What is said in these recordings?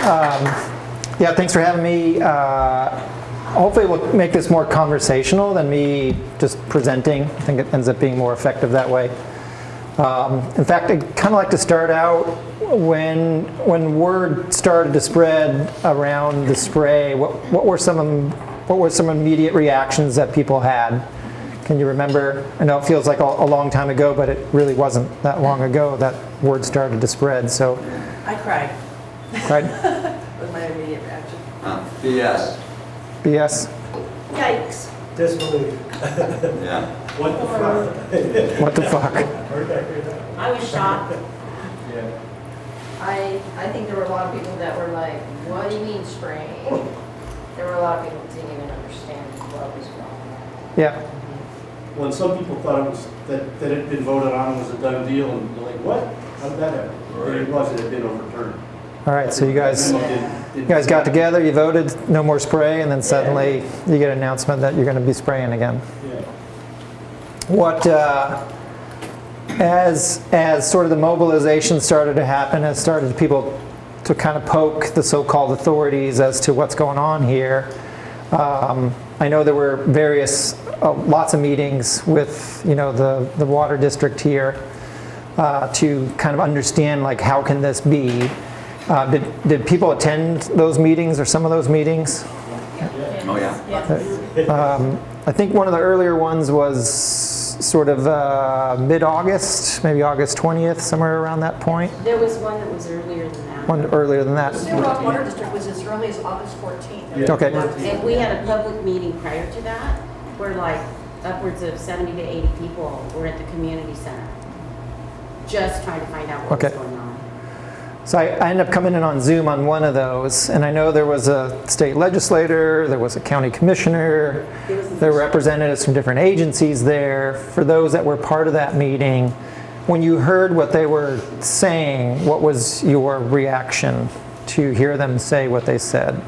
Yeah, thanks for having me. Hopefully we'll make this more conversational than me just presenting. I think it ends up being more effective that way. In fact, I'd kind of like to start out when word started to spread around the spray. What were some immediate reactions that people had? Can you remember? I know it feels like a long time ago, but it really wasn't that long ago that word started to spread. So I cried. Cried? Was my immediate reaction. BS. BS. Yikes. Disbelief. Yeah. What the fuck? What the fuck? I was shocked. Yeah. I think there were a lot of people that were like, what do you mean spraying? There were a lot of people who didn't even understand what was going on. Yeah. Well, some people thought it was that it had been voted on and was a done deal, and they're like, what? How did that happen? But it was, it had been overturned. All right, so you guys got together, you voted no more spray, and then suddenly you get an announcement that you're going to be spraying again. Yeah. What, as sort of the mobilization started to happen, as started people to kind of poke the so-called authorities as to what's going on here, I know there were lots of meetings with, the water district here to kind of understand, like, how can this be? Did people attend those meetings or some of those meetings? Oh, yeah. I think one of the earlier ones was sort of mid-August, maybe August 20th, somewhere around that point. There was one that was earlier than that. One earlier than that. The Stillwater Water District was as early as August 14th. Yeah. Okay. And we had a public meeting prior to that where like upwards of 70 to 80 people were at the community center just trying to find out what was going on. So I ended up coming in on Zoom on one of those, and I know there was a state legislator, there was a county commissioner, there were representatives from different agencies there. For those that were part of that meeting, when you heard what they were saying, what was your reaction to hear them say what they said?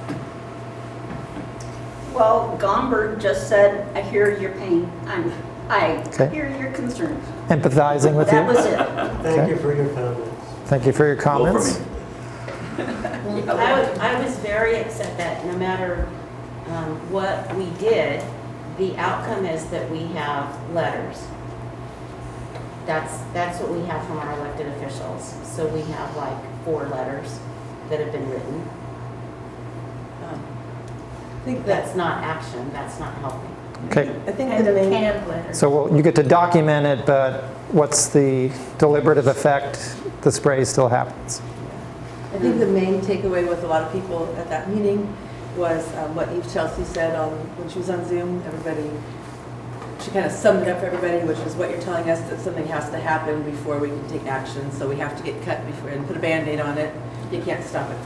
Well, Gomberg just said, I hear your pain. I hear your concerns. Empathizing with That you? was it. Thank you for your comments. Thank you for your comments. I was very upset that no matter what we did, the outcome is that we have letters. That's what we have from our elected officials. So we have like 4 letters that have been written. I think That's not action, that's not helping. Okay. I think the main letter. So you get to document it, but what's the deliberative effect? The spray still happens. I think the main takeaway with a lot of people at that meeting was what Eve Chelsea said when she was on Zoom. She kind of summed it up for everybody, which is what you're telling us, that something has to happen before we can take action. So we have to get cut before and put a Band-Aid on it. You can't stop it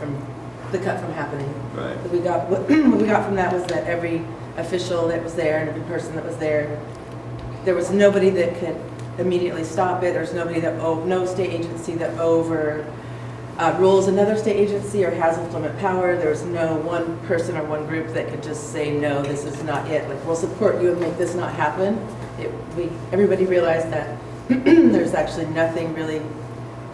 the cut from happening. Right. What we got from that was that every official that was there and every person that was there was nobody that could immediately stop it. There's nobody no state agency that rules another state agency or has ultimate power. There was no one person or one group that could just say, no, this is not it. Like, we'll support you and make this not happen. Everybody realized that there's actually nothing really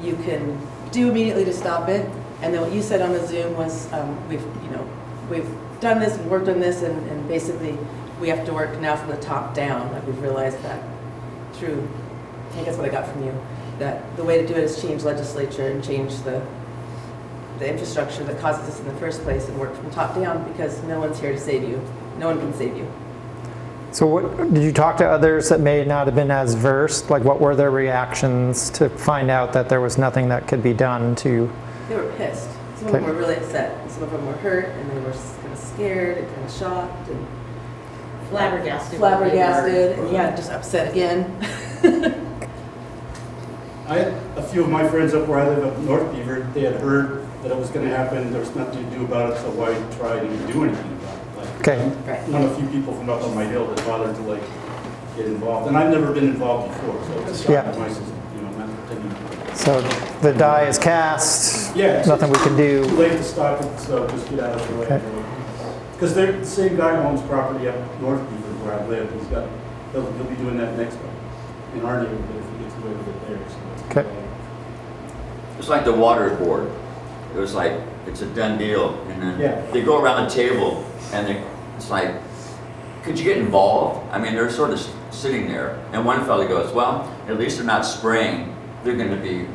you can do immediately to stop it. And then what you said on the Zoom was, we've done this and worked on this, and basically we have to work now from the top down. Like, we've realized that I think that's what I got from you, that the way to do it is change legislature and change the infrastructure that causes this in the first place and work from top down, because no one's here to save you. No one can save you. So did you talk to others that may not have been as versed? Like, what were their reactions to find out that there was nothing that could be done to? They were pissed. Some of them were really upset. And some of them were hurt, and they were kind of scared and kind of shocked and Flabbergasted. and just upset again. I had a few of my friends up where I live up North Beaver. They had heard that it was going to happen. There was nothing to do about it, so why try to do anything about it? Like, Okay. Right. None of a few people from up on my hill that bothered to get involved, and I've never been involved before, so it's a shock to my system. Not opinion. So the die is cast. Yeah. Nothing we can Too do. late to stop it, so just get out of the way. Okay. Because they're the same guy who owns property up North Beaver where I live. He'll be doing that next one in our neighborhood if he gets away with it there. So Okay. It's like the water board. it was like, it's a done deal. And then Yeah. they go around the table and it's like, could you get involved? I mean, they're sort of sitting there. And one fellow goes, well, at least they're not spraying. They're going to be,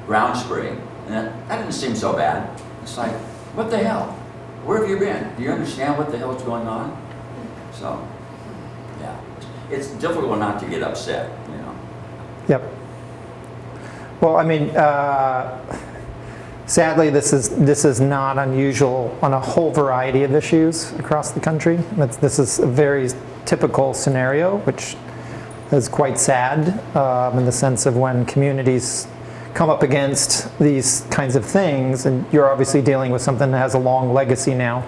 ground spraying. And that didn't seem so bad. It's like, what the hell? Where have you been? Do you understand what the hell's going on? So, yeah. It's difficult not to get upset, Yep. Well, I mean, sadly, this is not unusual on a whole variety of issues across the country. This is a very typical scenario, which is quite sad in the sense of when communities come up against these kinds of things, and you're obviously dealing with something that has a long legacy now,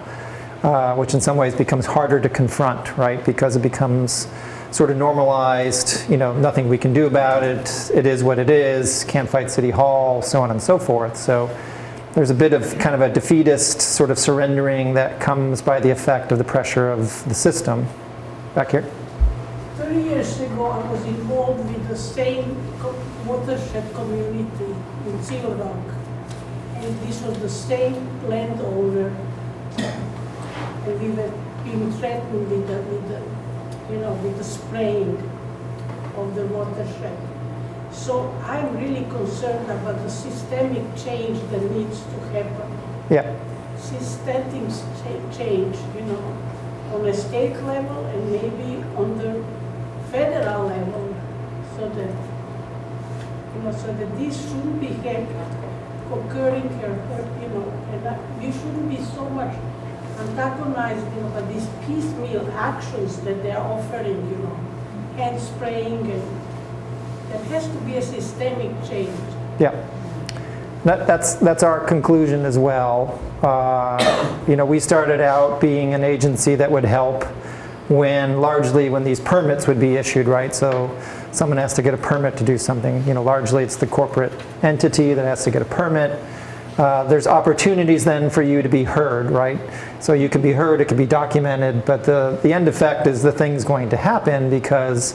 which in some ways becomes harder to confront, right? Because it becomes sort of normalized, nothing we can do about it, it is what it is, can't fight City Hall, so on and so forth. So there's a bit of kind of a defeatist sort of surrendering that comes by the effect of the pressure of the system. Back here. 30 years ago, I was involved with the same watershed community in Seal Rock. And this was the same landowner. And we were being threatened with the spraying of the watershed. So I'm really concerned about the systemic change that needs to happen. Yeah. Systemic change, on a state level and maybe on the federal level, so that this shouldn't be occurring here, and we shouldn't be so much antagonized, by these piecemeal actions that they're offering, hand spraying, and there has to be a systemic change. Yeah. That's our conclusion as well. We started out being an agency that would help largely when these permits would be issued, right? So someone has to get a permit to do something. Largely it's the corporate entity that has to get a permit. There's opportunities then for you to be heard, right? So you can be heard, it can be documented, but the end effect is the thing's going to happen because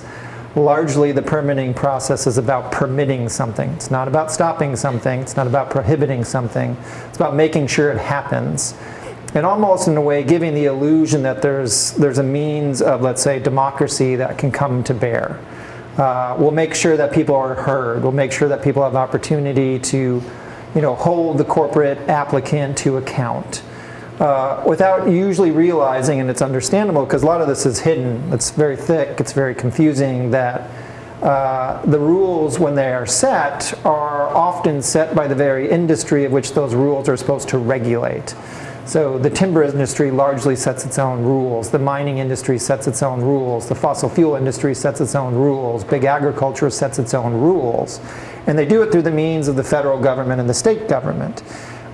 largely the permitting process is about permitting something. It's not about stopping something. It's not about prohibiting something. It's about making sure it happens. And almost in a way giving the illusion that there's a means of, let's say, democracy that can come to bear. We'll make sure that people are heard. We'll make sure that people have opportunity to, hold the corporate applicant to account. Without usually realizing, and it's understandable because a lot of this is hidden, it's very thick, it's very confusing, that the rules when they are set are often set by the very industry of which those rules are supposed to regulate. So the timber industry largely sets its own rules, the mining industry sets its own rules, the fossil fuel industry sets its own rules, big agriculture sets its own rules, and they do it through the means of the federal government and the state government.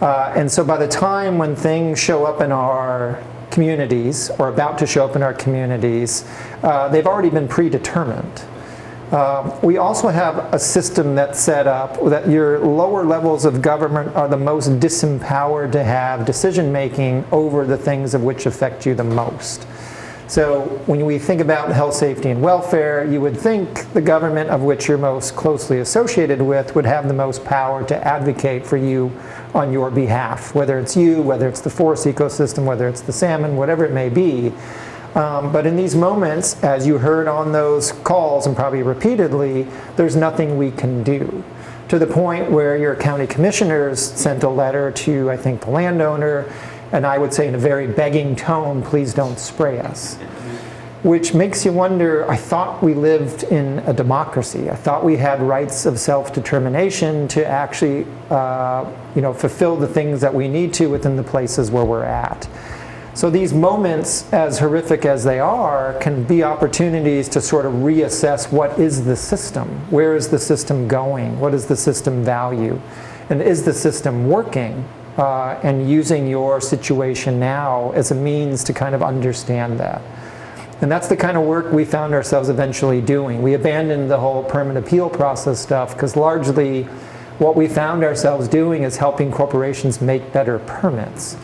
And so by the time when things show up in our communities, or about to show up in our communities, they've already been predetermined. We also have a system that's set up that your lower levels of government are the most disempowered to have decision-making over the things of which affect you the most. So when we think about health, safety, and welfare, you would think the government of which you're most closely associated with would have the most power to advocate for you on your behalf, whether it's you, whether it's the forest ecosystem, whether it's the salmon, whatever it may be. But in these moments, as you heard on those calls, and probably repeatedly, there's nothing we can do. To the point where your county commissioners sent a letter to, I think, the landowner, and I would say in a very begging tone, please don't spray us. Which makes you wonder, I thought we lived in a democracy. I thought we had rights of self-determination to actually fulfill the things that we need to within the places where we're at. So these moments, as horrific as they are, can be opportunities to sort of reassess what is the system? Where is the system going? What does the system value? And is the system working? And using your situation now as a means to kind of understand that. And that's the kind of work we found ourselves eventually doing. We abandoned the whole permit appeal process stuff because largely what we found ourselves doing is helping corporations make better permits.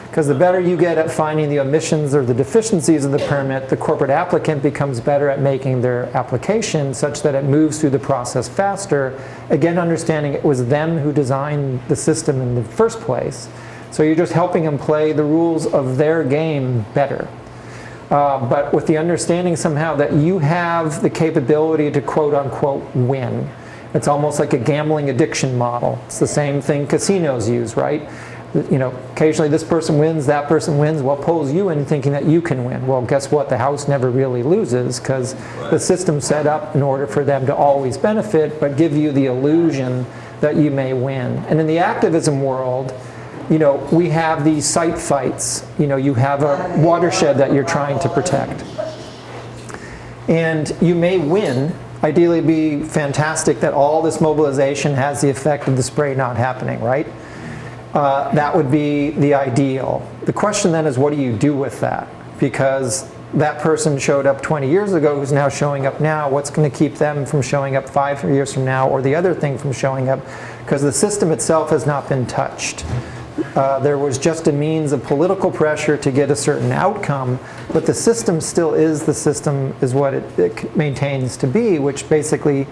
Because the better you get at finding the omissions or the deficiencies of the permit, the corporate applicant becomes better at making their application such that it moves through the process faster. Again, understanding it was them who designed the system in the first place. So you're just helping them play the rules of their game better. But with the understanding somehow that you have the capability to quote unquote win. It's almost like a gambling addiction model. It's the same thing casinos use, right? You know, occasionally this person wins, that person wins. Well, pulls you in thinking that you can win. Well, guess what? The house never really loses because the system's set up in order for them to always benefit, but give you the illusion that you may win. And in the activism world, you know, we have these site fights. You know, you have a watershed that you're trying to protect. And you may win. Ideally, it'd be fantastic that all this mobilization has the effect of the spray not happening, right? That would be the ideal. The question then is, what do you do with that? Because that person showed up 20 years ago who's now showing up now. What's going to keep them from showing up 5 years from now, or the other thing from showing up? Because the system itself has not been touched. There was just a means of political pressure to get a certain outcome, but the system still is the system, is what it maintains to be, which basically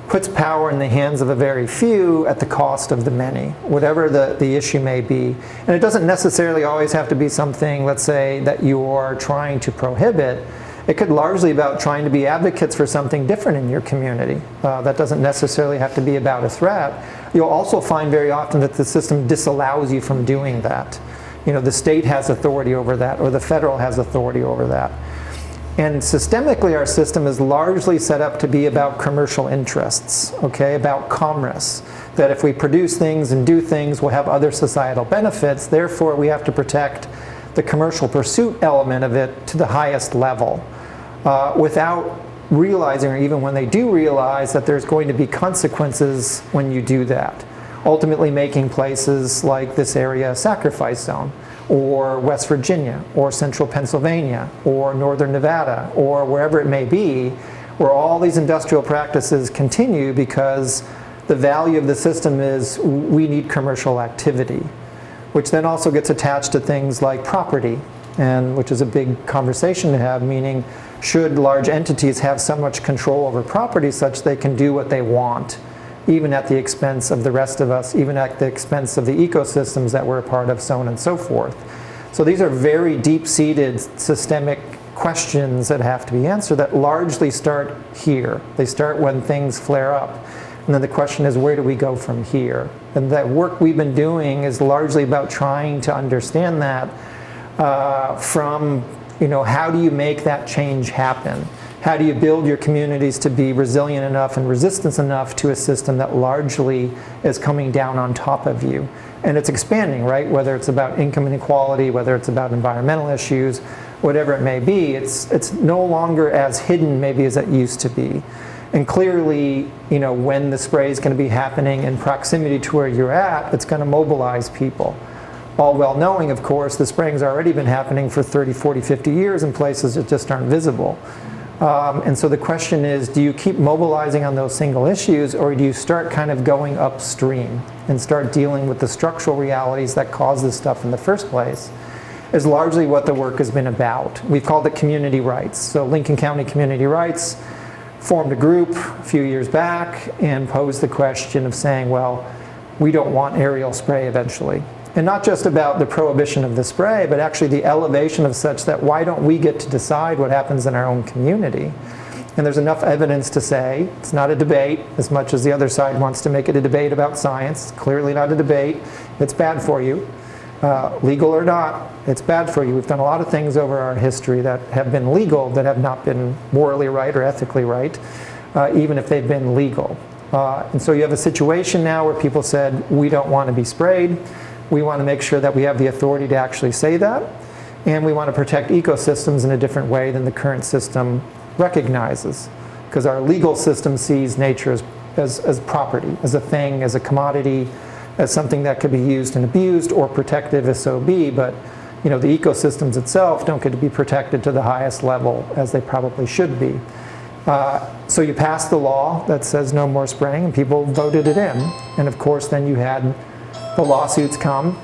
puts power in the hands of a very few at the cost of the many, whatever the issue may be. And it doesn't necessarily always have to be something, let's say, that you're trying to prohibit. It could largely be about trying to be advocates for something different in your community. That doesn't necessarily have to be about a threat. You'll also find very often that the system disallows you from doing that. You know, the state has authority over that, or the federal has authority over that. And systemically, our system is largely set up to be about commercial interests, okay, about commerce. That if we produce things and do things, we'll have other societal benefits. Therefore, we have to protect the commercial pursuit element of it to the highest level without realizing, or even when they do realize, that there's going to be consequences when you do that. Ultimately making places like this area a sacrifice zone, or West Virginia, or Central Pennsylvania, or Northern Nevada, or wherever it may be, where all these industrial practices continue because the value of the system is we need commercial activity, which then also gets attached to things like property, and which is a big conversation to have, meaning should large entities have so much control over property such they can do what they want, even at the expense of the rest of us, even at the expense of the ecosystems that we're a part of, so on and so forth. So these are very deep-seated systemic questions that have to be answered that largely start here. They start when things flare up. And then the question is, where do we go from here? And that work we've been doing is largely about trying to understand that from, you know, how do you make that change happen? How do you build your communities to be resilient enough and resistant enough to a system that largely is coming down on top of you? And it's expanding, right? Whether it's about income inequality, whether it's about environmental issues, whatever it may be, it's no longer as hidden maybe as it used to be. And clearly, you know, when the spray is going to be happening in proximity to where you're at, it's going to mobilize people. All well knowing, of course, the spraying's already been happening for 30, 40, 50 years in places that just aren't visible. And so the question is, do you keep mobilizing on those single issues, or do you start kind of going upstream and start dealing with the structural realities that cause this stuff in the first place? Is largely what the work has been about. We've called it community rights. So Lincoln County Community Rights formed a group a few years back and posed the question of saying, well, we don't want aerial spray eventually. And not just about the prohibition of the spray, but actually the elevation of such that why don't we get to decide what happens in our own community? And there's enough evidence to say it's not a debate, as much as the other side wants to make it a debate about science. It's clearly not a debate. It's bad for you. Legal or not, it's bad for you. We've done a lot of things over our history that have been legal that have not been morally right or ethically right, even if they've been legal. And so you have a situation now where people said, we don't want to be sprayed. We want to make sure that we have the authority to actually say that, and we want to protect ecosystems in a different way than the current system recognizes, because our legal system sees nature as property, as a thing, as a commodity, as something that could be used and abused or protected if so be, but you know, the ecosystems itself don't get to be protected to the highest level as they probably should be. So you passed the law that says no more spraying, and people voted it in, and of course then you had the lawsuits come,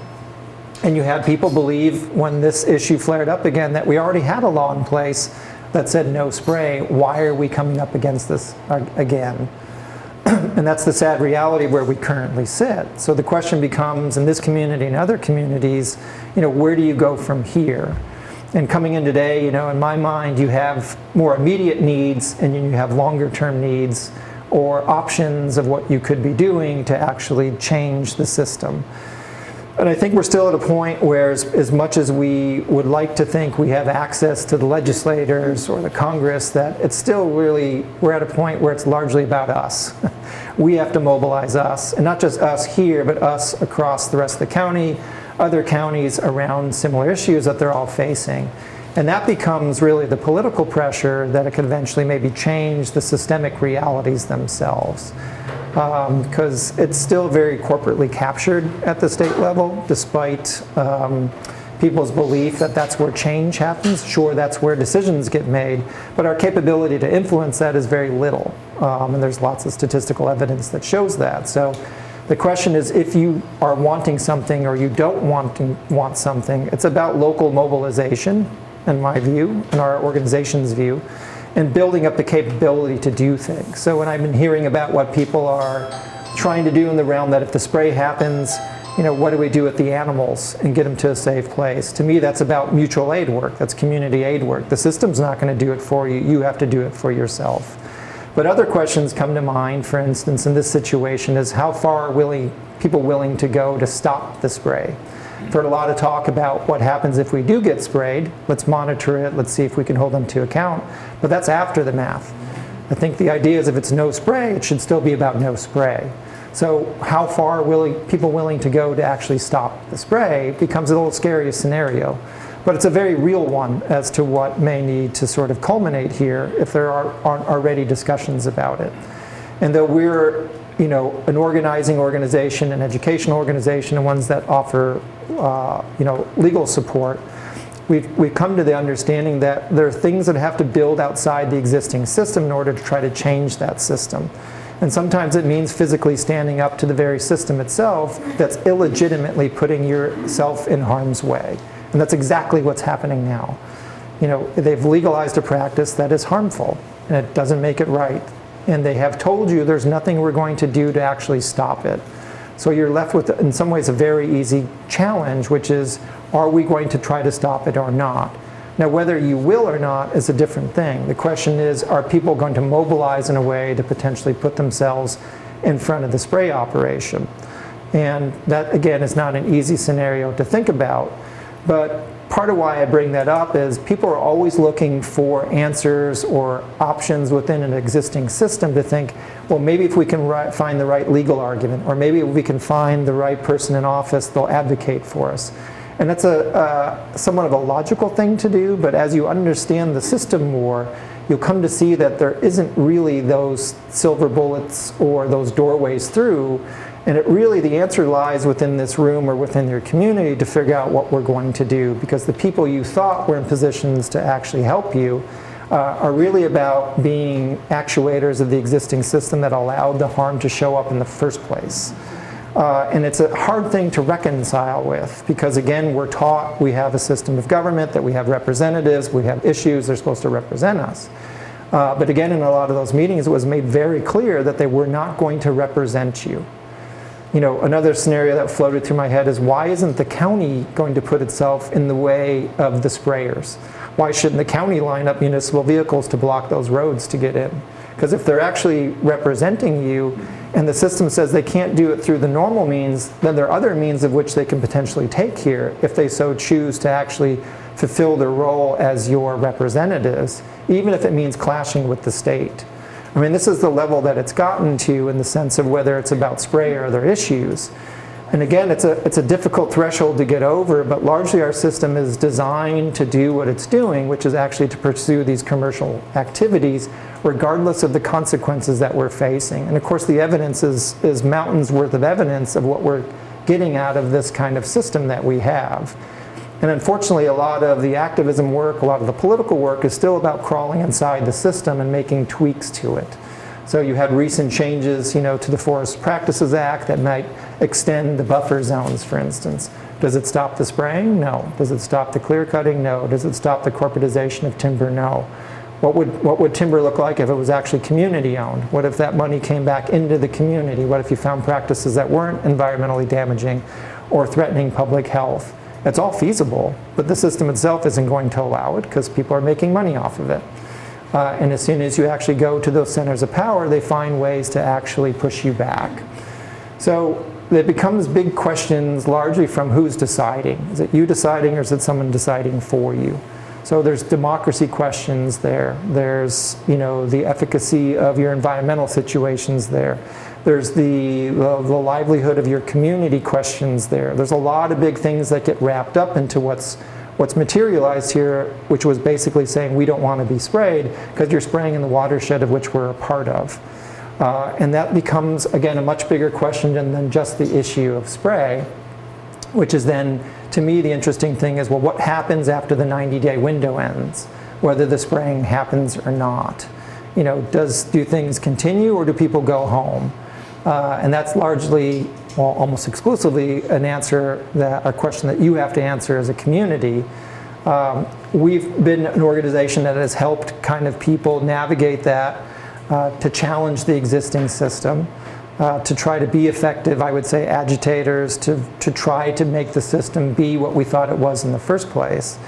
And you had people believe when this issue flared up again that we already had a law in place that said no spray. Why are we coming up against this again? And that's the sad reality where we currently sit. So the question becomes, in this community and other communities, where do you go from here? And coming in today, in my mind, you have more immediate needs and you have longer term needs or options of what you could be doing to actually change the system. And I think we're still at a point where as much as we would like to think we have access to the legislators or the Congress, that it's still really, we're at a point where it's largely about us. We have to mobilize us, and not just us here, but us across the rest of the county, other counties around similar issues that they're all facing. And that becomes really the political pressure that it could eventually maybe change the systemic realities themselves. Because it's still very corporately captured at the state level, despite people's belief that that's where change happens. Sure, that's where decisions get made, but our capability to influence that is very little. And there's lots of statistical evidence that shows that. So the question is, if you are wanting something or you don't want something, it's about local mobilization, in my view, in our organization's view, and building up the capability to do things. So when I've been hearing about what people are trying to do in the realm that if the spray happens, what do we do with the animals and get them to a safe place? To me, that's about mutual aid work. That's community aid work. The system's not going to do it for you. You have to do it for yourself. But other questions come to mind, for instance, in this situation is how far are people willing to go to stop the spray? I've heard a lot of talk about what happens if we do get sprayed. Let's monitor it. Let's see if we can hold them to account. But that's after the math. I think the idea is if it's no spray, it should still be about no spray. So how far are people willing to go to actually stop the spray becomes a little scary scenario. But it's a very real one as to what may need to sort of culminate here if there aren't already discussions about it. And though we're an organizing organization, an educational organization, and ones that offer legal support, we've come to the understanding that there are things that have to build outside the existing system in order to try to change that system. And sometimes it means physically standing up to the very system itself that's illegitimately putting yourself in harm's way. And that's exactly what's happening now. They've legalized a practice that is harmful, and it doesn't make it right. And they have told you there's nothing we're going to do to actually stop it. So you're left with, in some ways, a very easy challenge, which is, are we going to try to stop it or not? Now, whether you will or not is a different thing. The question is, are people going to mobilize in a way to potentially put themselves in front of the spray operation? And that, again, is not an easy scenario to think about. But part of why I bring that up is people are always looking for answers or options within an existing system to think, well, maybe if we can find the right legal argument, or maybe if we can find the right person in office, they'll advocate for us. And that's somewhat of a logical thing to do, but as you understand the system more, you'll come to see that there isn't really those silver bullets or those doorways through. And the answer lies within this room or within your community to figure out what we're going to do, because the people you thought were in positions to actually help you are really about being actuators of the existing system that allowed the harm to show up in the first place. And it's a hard thing to reconcile with, because again, we're taught we have a system of government, that we have representatives, we have issues, they're supposed to represent us. But again, in a lot of those meetings, it was made very clear that they were not going to represent you. Another scenario that floated through my head is, why isn't the county going to put itself in the way of the sprayers? Why shouldn't the county line up municipal vehicles to block those roads to get in? Because if they're actually representing you and the system says they can't do it through the normal means, then there are other means of which they can potentially take here if they so choose to actually fulfill their role as your representatives, even if it means clashing with the state. I mean, this is the level that it's gotten to in the sense of whether it's about spray or other issues. And again, it's a difficult threshold to get over, but largely our system is designed to do what it's doing, which is actually to pursue these commercial activities, regardless of the consequences that we're facing. And of course, the evidence is mountains worth of evidence of what we're getting out of this kind of system that we have. And unfortunately, a lot of the activism work, a lot of the political work is still about crawling inside the system and making tweaks to it. So you had recent changes, to the Forest Practices Act that might extend the buffer zones, for instance. Does it stop the spraying? No. Does it stop the clear cutting? No. Does it stop the corporatization of timber? No. What would timber look like if it was actually community owned? What if that money came back into the community? What if you found practices that weren't environmentally damaging or threatening public health? It's all feasible, but the system itself isn't going to allow it because people are making money off of it. And as soon as you actually go to those centers of power, they find ways to actually push you back. So it becomes big questions largely from who's deciding. Is it you deciding or is it someone deciding for you? So there's democracy questions there. There's, the efficacy of your environmental situations there. There's the livelihood of your community questions there. There's a lot of big things that get wrapped up into what's materialized here, which was basically saying we don't want to be sprayed because you're spraying in the watershed of which we're a part of. And that becomes, again, a much bigger question than just the issue of spray, which is then, to me, the interesting thing is, well, what happens after the 90-day window ends, whether the spraying happens or not? Do things continue or do people go home? And that's largely, well, almost exclusively a question that you have to answer as a community. We've been an organization that has helped kind of people navigate that, to challenge the existing system, to try to be effective, I would say, agitators, to try to make the system be what we thought it was in the first place.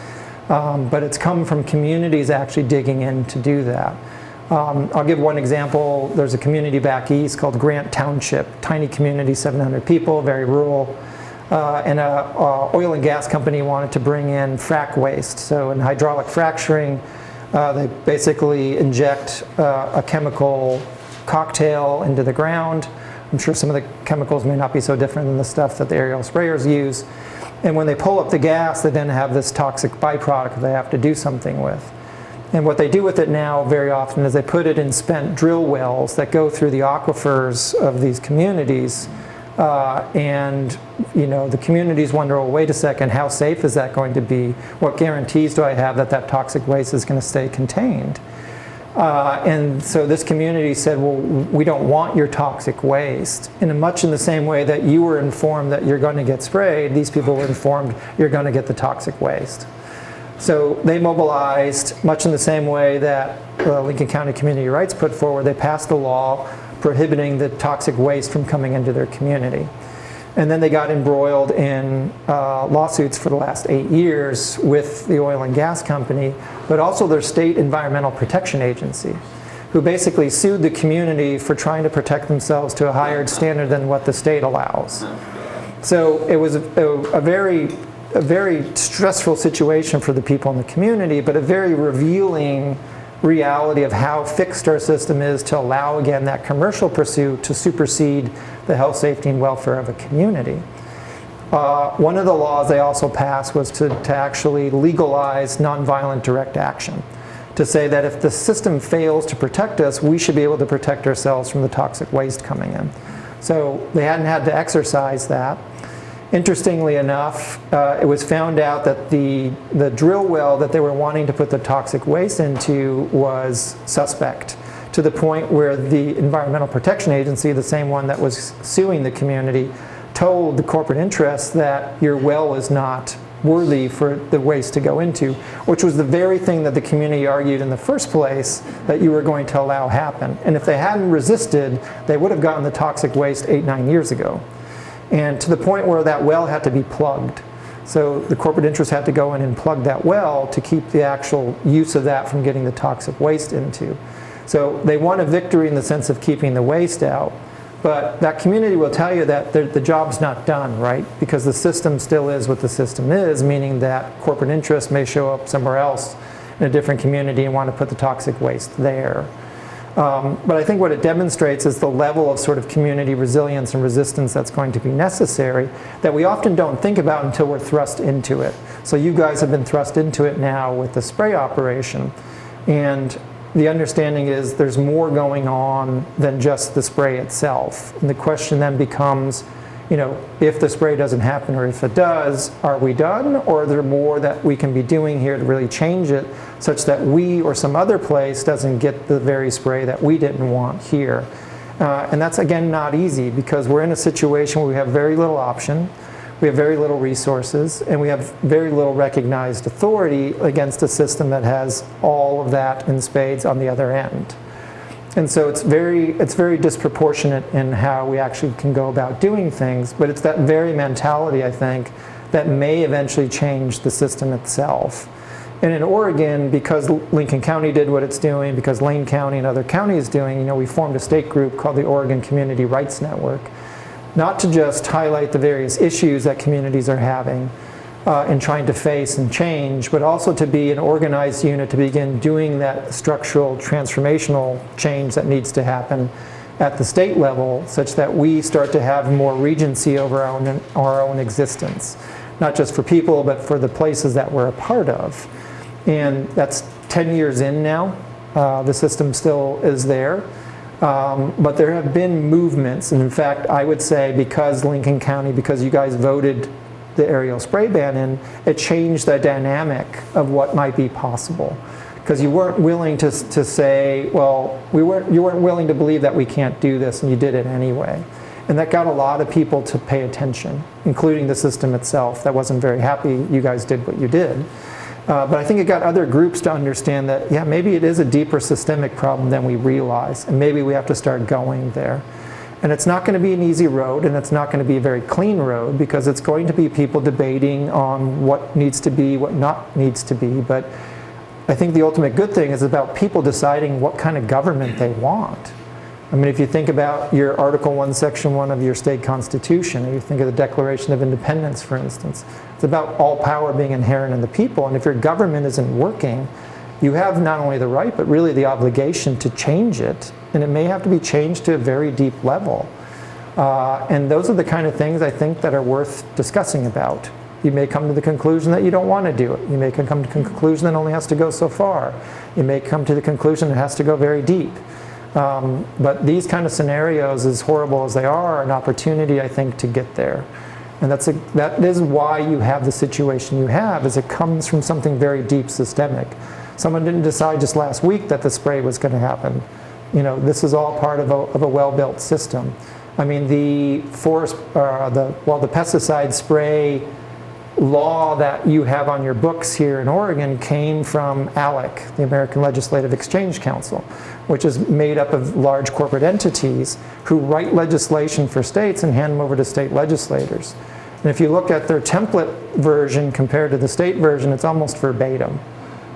But it's come from communities actually digging in to do that. I'll give one example. There's a community back east called Grant Township, tiny community, 700 people, very rural. And an oil and gas company wanted to bring in frac waste. So in hydraulic fracturing, they basically inject a chemical cocktail into the ground. I'm sure some of the chemicals may not be so different than the stuff that the aerial sprayers use. And when they pull up the gas, they then have this toxic byproduct they have to do something with. And what they do with it now very often is they put it in spent drill wells that go through the aquifers of these communities. The communities wonder, well, wait a second, how safe is that going to be? What guarantees do I have that that toxic waste is going to stay contained? And so this community said, well, we don't want your toxic waste. And much in the same way that you were informed that you're going to get sprayed, these people were informed you're going to get the toxic waste. So they mobilized, much in the same way that Lincoln County Community Rights put forward. They passed a law prohibiting the toxic waste from coming into their community. And then they got embroiled in lawsuits for the last 8 years with the oil and gas company, but also their state environmental protection agency, who basically sued the community for trying to protect themselves to a higher standard than what the state allows. So it was a very stressful situation for the people in the community, but a very revealing reality of how fixed our system is to allow, again, that commercial pursuit to supersede the health, safety, and welfare of a community. One of the laws they also passed was to actually legalize nonviolent direct action, to say that if the system fails to protect us, we should be able to protect ourselves from the toxic waste coming in. So they hadn't had to exercise that. Interestingly enough, it was found out that the drill well that they were wanting to put the toxic waste into was suspect, to the point where the Environmental Protection Agency, the same one that was suing the community, told the corporate interests that your well is not worthy for the waste to go into, which was the very thing that the community argued in the first place that you were going to allow happen. And if they hadn't resisted, they would have gotten the toxic waste 8-9 years ago. And to the point where that well had to be plugged. So the corporate interests had to go in and plug that well to keep the actual use of that from getting the toxic waste into. So they won a victory in the sense of keeping the waste out. But that community will tell you that the job's not done, right? Because the system still is what the system is, meaning that corporate interests may show up somewhere else in a different community and want to put the toxic waste there. But I think what it demonstrates is the level of sort of community resilience and resistance that's going to be necessary that we often don't think about until we're thrust into it. So you guys have been thrust into it now with the spray operation. And the understanding is there's more going on than just the spray itself. And the question then becomes, if the spray doesn't happen or if it does, are we done? Or are there more that we can be doing here to really change it such that we or some other place doesn't get the very spray that we didn't want here? And that's, again, not easy because we're in a situation where we have very little option. We have very little resources, and we have very little recognized authority against a system that has all of that in spades on the other end. And so it's very disproportionate in how we actually can go about doing things, but it's that very mentality, I think, that may eventually change the system itself. And in Oregon, because Lincoln County did what it's doing, because Lane County and other counties doing, we formed a state group called the Oregon Community Rights Network, not to just highlight the various issues that communities are having in trying to face and change, but also to be an organized unit to begin doing that structural transformational change that needs to happen at the state level, such that we start to have more regency over our own existence, not just for people, but for the places that we're a part of. And that's 10 years in now. The system still is there. But there have been movements, and in fact, I would say because Lincoln County, because you guys voted the aerial spray ban in, it changed the dynamic of what might be possible. Because you weren't willing to say, well, you weren't willing to believe that we can't do this, and you did it anyway. And that got a lot of people to pay attention, including the system itself that wasn't very happy you guys did what you did. But I think it got other groups to understand that, yeah, maybe it is a deeper systemic problem than we realize, and maybe we have to start going there. And it's not going to be an easy road, and it's not going to be a very clean road, because it's going to be people debating on what needs to be, what not needs to be. But I think the ultimate good thing is about people deciding what kind of government they want. I mean, if you think about your Article 1, Section 1 of your state constitution, or you think of the Declaration of Independence, for instance, it's about all power being inherent in the people. And if your government isn't working, you have not only the right, but really the obligation to change it. And it may have to be changed to a very deep level. And those are the kind of things I think that are worth discussing about. You may come to the conclusion that you don't want to do it. You may come to the conclusion that it only has to go so far. You may come to the conclusion it has to go very deep. But these kind of scenarios, as horrible as they are an opportunity, I think, to get there. And that is why you have the situation you have, is it comes from something very deep systemic. Someone didn't decide just last week that the spray was going to happen. This is all part of a well-built system. I mean, the pesticide spray law that you have on your books here in Oregon came from ALEC, the American Legislative Exchange Council, which is made up of large corporate entities who write legislation for states and hand them over to state legislators. And if you look at their template version compared to the state version, it's almost verbatim.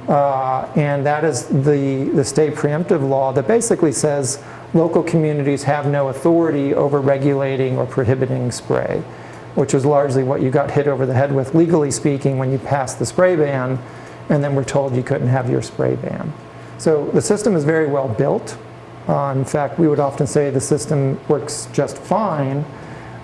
And that is the state preemptive law that basically says local communities have no authority over regulating or prohibiting spray, which was largely what you got hit over the head with, legally speaking, when you passed the spray ban, and then were told you couldn't have your spray ban. So the system is very well built. In fact, we would often say the system works just fine,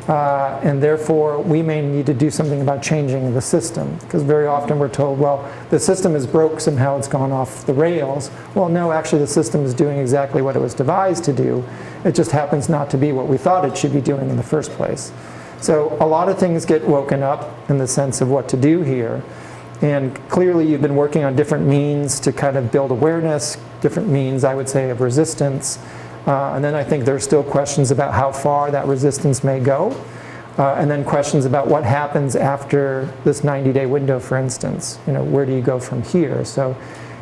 and therefore we may need to do something about changing the system, because very often we're told, well, the system is broke, somehow it's gone off the rails. Well, no, actually the system is doing exactly what it was devised to do. It just happens not to be what we thought it should be doing in the first place. So a lot of things get woken up in the sense of what to do here. And clearly you've been working on different means to kind of build awareness, different means, I would say, of resistance. And then I think there's still questions about how far that resistance may go. And then questions about what happens after this 90-day window, for instance. Where do you go from here? So,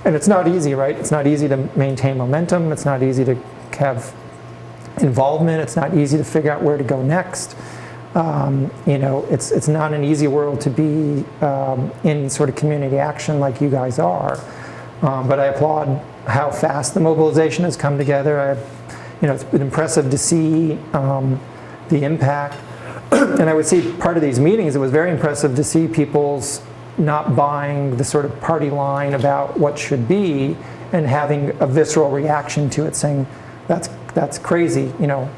and it's not easy, right? It's not easy to maintain momentum. It's not easy to have involvement. It's not easy to figure out where to go next. It's not an easy world to be in sort of community action like you guys are. But I applaud how fast the mobilization has come together. It's been impressive to see the impact. And I would see part of these meetings, it was very impressive to see people's not buying the sort of party line about what should be and having a visceral reaction to it, saying, that's crazy,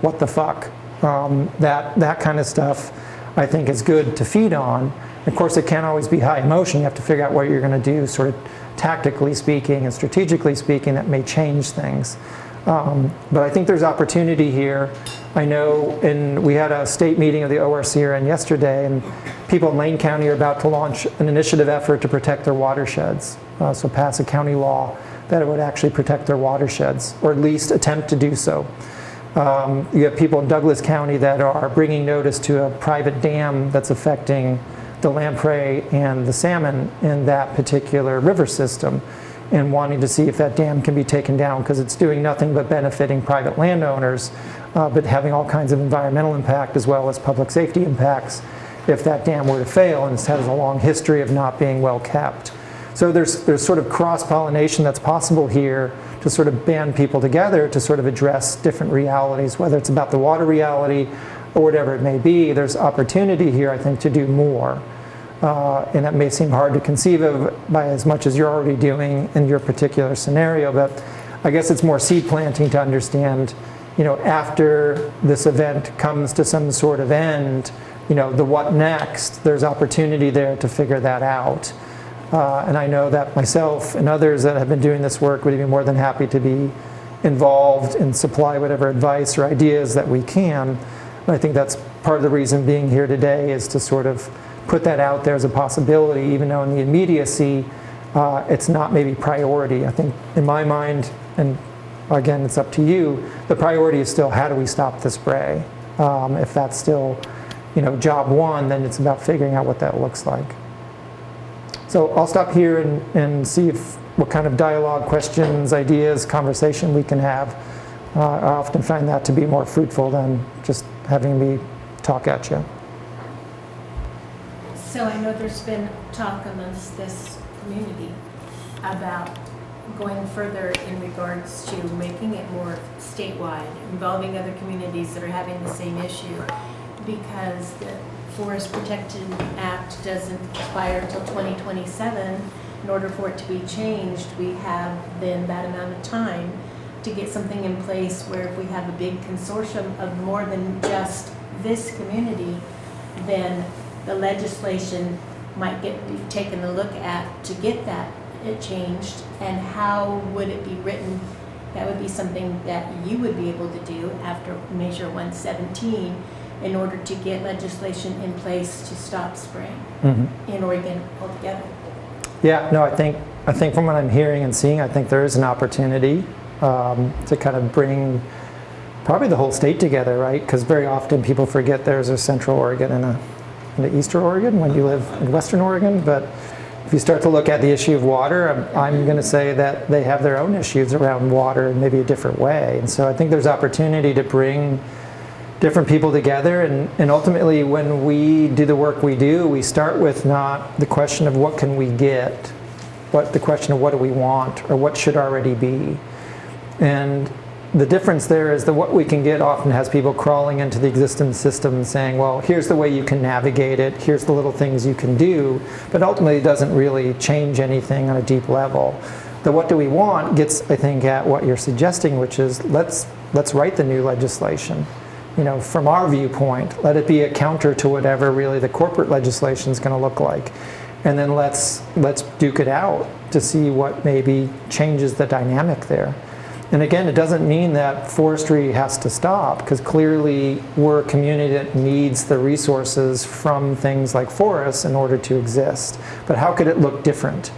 what the fuck. That kind of stuff I think is good to feed on. Of course, it can't always be high emotion. You have to figure out what you're going to do, sort of tactically speaking and strategically speaking, that may change things. But I think there's opportunity here. I know we had a state meeting of the ORCRN yesterday, and people in Lane County are about to launch an initiative effort to protect their watersheds. So pass a county law that it would actually protect their watersheds, or at least attempt to do so. You have people in Douglas County that are bringing notice to a private dam that's affecting the lamprey and the salmon in that particular river system, and wanting to see if that dam can be taken down because it's doing nothing but benefiting private landowners, but having all kinds of environmental impact as well as public safety impacts if that dam were to fail, and it has a long history of not being well kept. So there's sort of cross-pollination that's possible here to sort of band people together to sort of address different realities, whether it's about the water reality or whatever it may be. There's opportunity here, I think, to do more. And it may seem hard to conceive of by as much as you're already doing in your particular scenario, but I guess it's more seed planting to understand, after this event comes to some sort of end, the what next, there's opportunity there to figure that out. And I know that myself and others that have been doing this work would be more than happy to be involved and supply whatever advice or ideas that we can. And I think that's part of the reason being here today, is to sort of put that out there as a possibility, even though in the immediacy, it's not maybe priority. I think in my mind, and again, it's up to you, the priority is still how do we stop the spray? If that's still, job one, then it's about figuring out what that looks like. So I'll stop here and see what kind of dialogue, questions, ideas, conversation we can have. I often find that to be more fruitful than just having me talk at you. So I know there's been talk amongst this community about going further in regards to making it more statewide, involving other communities that are having the same issue, because the Forest Protection Act doesn't expire until 2027. In order for it to be changed, we have then that amount of time to get something in place where if we have a big consortium of more than just this community, then the legislation might be taken a look at to get that changed. And how would it be written? That would be something that you would be able to do after Measure 117 in order to get legislation in place to stop spraying in Oregon altogether. Yeah, no, I think from what I'm hearing and seeing, I think there is an opportunity to kind of bring probably the whole state together, right? Because very often people forget there's a Central Oregon and a Eastern Oregon when you live in Western Oregon. But if you start to look at the issue of water, I'm going to say that they have their own issues around water in maybe a different way. And so I think there's opportunity to bring different people together, and ultimately when we do the work we do, we start with not the question of what can we get, but the question of what do we want or what should already be. And the difference there is that what we can get often has people crawling into the existing system and saying, well, here's the way you can navigate it, here's the little things you can do, but ultimately it doesn't really change anything on a deep level. The what do we want gets, I think, at what you're suggesting, which is let's write the new legislation. From our viewpoint, let it be a counter to whatever really the corporate legislation is going to look like. And then let's duke it out to see what maybe changes the dynamic there. And again, it doesn't mean that forestry has to stop, because clearly we're a community that needs the resources from things like forests in order to exist. But how could it look different?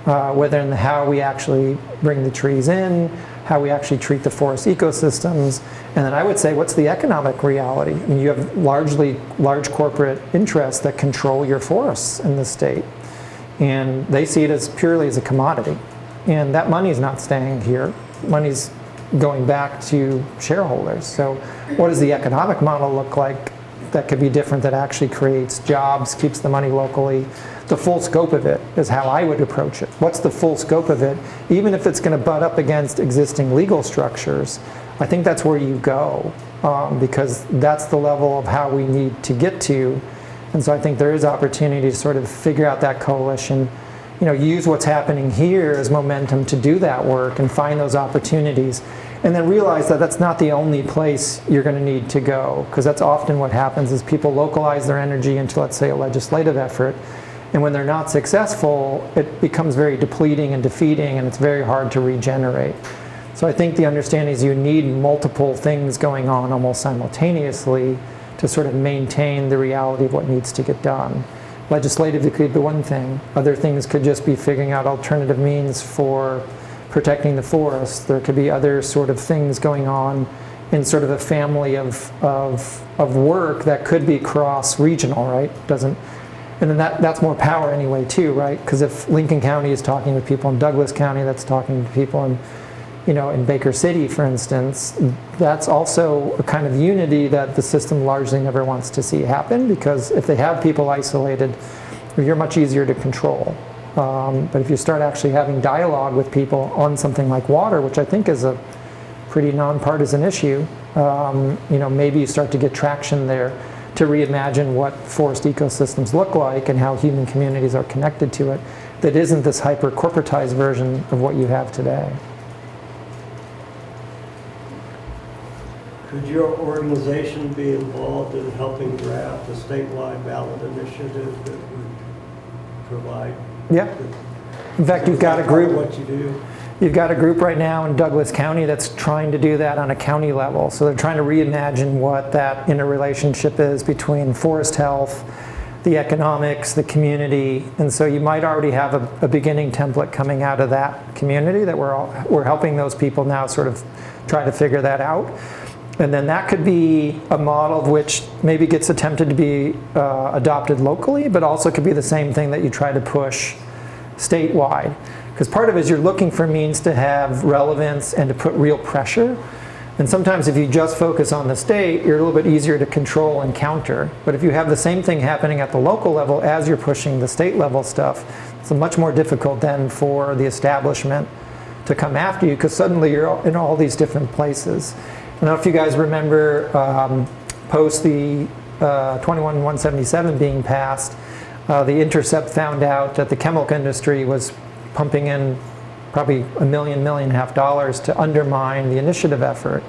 Whether in how we actually bring the trees in, how we actually treat the forest ecosystems, and then I would say, what's the economic reality? I mean, you have large corporate interests that control your forests in the state, and they see it as purely as a commodity, and that money is not staying here. Money's going back to shareholders. So what does the economic model look like that could be different, that actually creates jobs, keeps the money locally? The full scope of it is how I would approach it. What's the full scope of it? Even if it's going to butt up against existing legal structures, I think that's where you go, because that's the level of how we need to get to. And so I think there is opportunity to sort of figure out that coalition, use what's happening here as momentum to do that work and find those opportunities. And then realize that that's not the only place you're going to need to go, because that's often what happens is people localize their energy into, let's say, a legislative effort. And when they're not successful, it becomes very depleting and defeating, and it's very hard to regenerate. So I think the understanding is you need multiple things going on almost simultaneously to sort of maintain the reality of what needs to get done. Legislatively could be one thing. Other things could just be figuring out alternative means for protecting the forest. There could be other sort of things going on in sort of a family of work that could be cross-regional, right? And then that's more power anyway too, right? Because if Lincoln County is talking with people in Douglas County, that's talking to people in, in Baker City, for instance, that's also a kind of unity that the system largely never wants to see happen, because if they have people isolated, you're much easier to control. But if you start actually having dialogue with people on something like water, which I think is a pretty nonpartisan issue, maybe you start to get traction there to reimagine what forest ecosystems look like and how human communities are connected to it, that isn't this hyper-corporatized version of what you have today. Could your organization be involved in helping draft a statewide ballot initiative that would provide? Yeah. In fact, you've got a group. What you do? You've got a group right now in Douglas County that's trying to do that on a county level. So they're trying to reimagine what that interrelationship is between forest health, the economics, the community. And so you might already have a beginning template coming out of that community that we're helping those people now sort of try to figure that out. And then that could be a model of which maybe gets attempted to be adopted locally, but also could be the same thing that you try to push statewide. Because part of it is you're looking for means to have relevance and to put real pressure. And sometimes if you just focus on the state, you're a little bit easier to control and counter. But if you have the same thing happening at the local level as you're pushing the state level stuff, it's much more difficult then for the establishment to come after you, because suddenly you're in all these different places. I don't know if you guys remember post the 21-177 being passed, the Intercept found out that the chemical industry was pumping in probably $1 million and a half to undermine the initiative effort.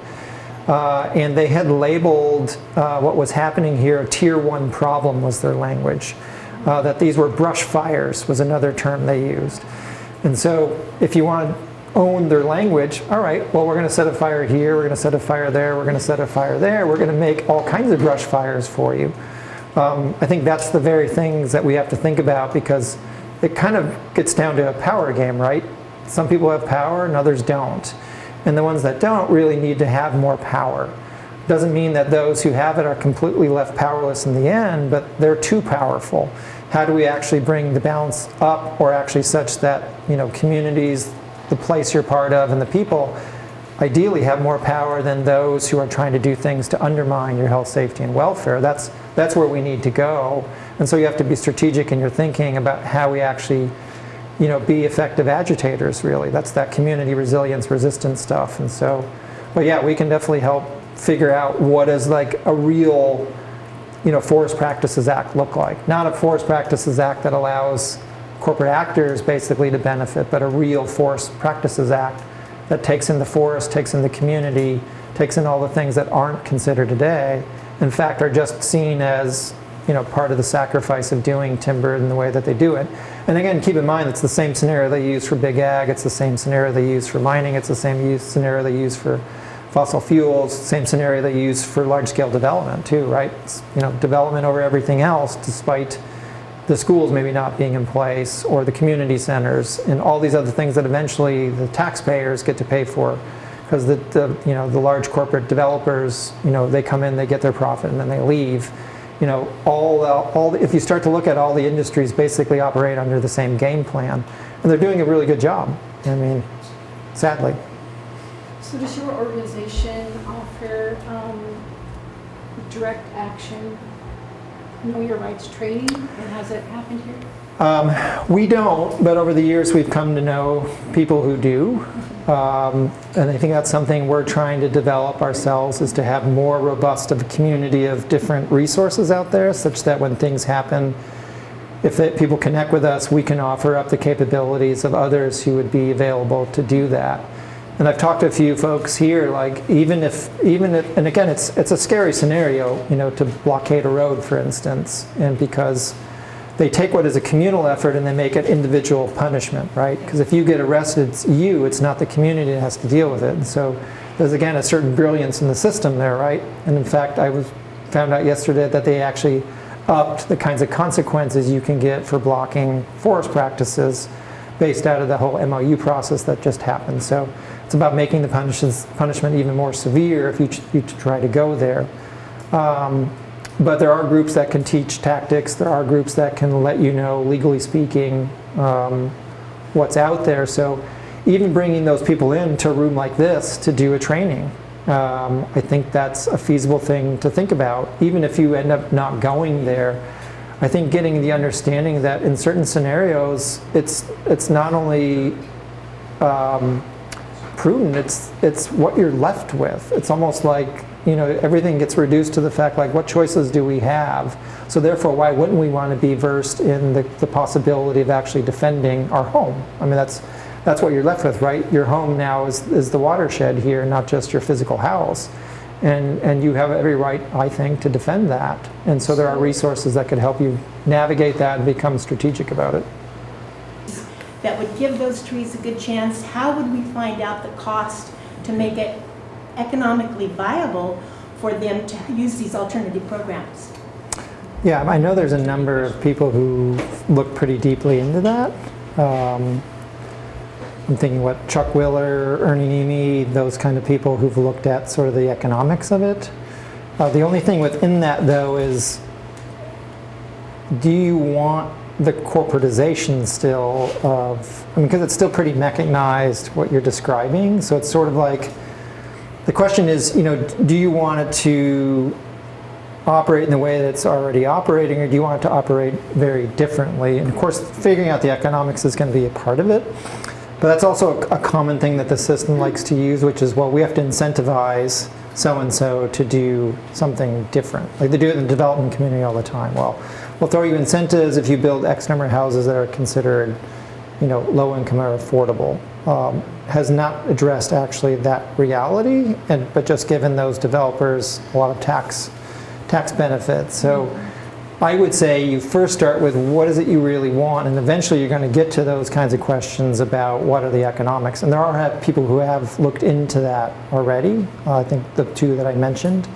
And they had labeled what was happening here a tier 1 problem was their language. That these were brush fires was another term they used. And so if you want to own their language, all right, well, we're going to set a fire here, we're going to set a fire there, we're going to set a fire there, we're going to make all kinds of brush fires for you. I think that's the very things that we have to think about, because it kind of gets down to a power game, right? Some people have power and others don't. And the ones that don't really need to have more power. Doesn't mean that those who have it are completely left powerless in the end, but they're too powerful. How do we actually bring the balance up, or actually such that, communities, the place you're part of, and the people ideally have more power than those who are trying to do things to undermine your health, safety, and welfare. That's where we need to go. And so you have to be strategic in your thinking about how we actually, be effective agitators, really. That's that community resilience, resistance stuff. And so, but yeah, we can definitely help figure out what does like a real, Forest Practices Act look like. Not a Forest Practices Act that allows corporate actors basically to benefit, but a real Forest Practices Act that takes in the forest, takes in the community, takes in all the things that aren't considered today, in fact are just seen as part of the sacrifice of doing timber in the way that they do it. And again, keep in mind, it's the same scenario they use for big ag, it's the same scenario they use for mining, it's the same scenario they use for fossil fuels, same scenario they use for large-scale development too, right? It's, development over everything else, despite the schools maybe not being in place, or the community centers, and all these other things that eventually the taxpayers get to pay for, because the large corporate developers, they come in, they get their profit, and then they leave. If you start to look at all the industries basically operate under the same game plan, and they're doing a really good job. I mean, sadly. So does your organization offer direct action, know your rights training, and has it happened here? We don't, but over the years we've come to know people who do. And I think that's something we're trying to develop ourselves, is to have more robust of a community of different resources out there, such that when things happen, if people connect with us, we can offer up the capabilities of others who would be available to do that. And I've talked to a few folks here, like even if, and again, it's a scary scenario, to blockade a road, for instance, and because they take what is a communal effort and they make it individual punishment, right? Because if you get arrested, it's not the community that has to deal with it. And so there's, again, a certain brilliance in the system there, right? And in fact, found out yesterday that they actually upped the kinds of consequences you can get for blocking forest practices based out of the whole MOU process that just happened. So it's about making the punishment even more severe if you try to go there. But there are groups that can teach tactics. There are groups that can let you know, legally speaking, what's out there. So even bringing those people into a room like this to do a training, I think that's a feasible thing to think about. Even if you end up not going there, I think getting the understanding that in certain scenarios, it's not only prudent, it's what you're left with. It's almost like, you know, everything gets reduced to the fact, like, what choices do we have? So therefore, why wouldn't we want to be versed in the possibility of actually defending our home? I mean, that's what you're left with, right? Your home now is the watershed here, not just your physical house. And you have every right, I think, to defend that. And so there are resources that could help you navigate that and become strategic about it. That would give those trees a good chance. How would we find out the cost to make it economically viable for them to use these alternative programs? Yeah, I know there's a number of people who look pretty deeply into that. I'm thinking what Chuck Willer, Ernie Nemi, those kind of people who've looked at sort of the economics of it. The only thing within that, though, is do you want the corporatization still of, I mean, because it's still pretty mechanized what you're describing, so it's sort of like, the question is, you know, do you want it to operate in the way that's already operating, or do you want it to operate very differently? And of course, figuring out the economics is going to be a part of it. But that's also a common thing that the system likes to use, which is, well, we have to incentivize so-and-so to do something different. Like they do it in the development community all the time. Well, we'll throw you incentives if you build X number of houses that are considered, you know, low income or affordable. Has not addressed actually that reality, but just given those developers a lot of tax benefits. So I would say you first start with what is it you really want, and eventually you're going to get to those kinds of questions about what are the economics. And there are people who have looked into that already. I think the two that I mentioned.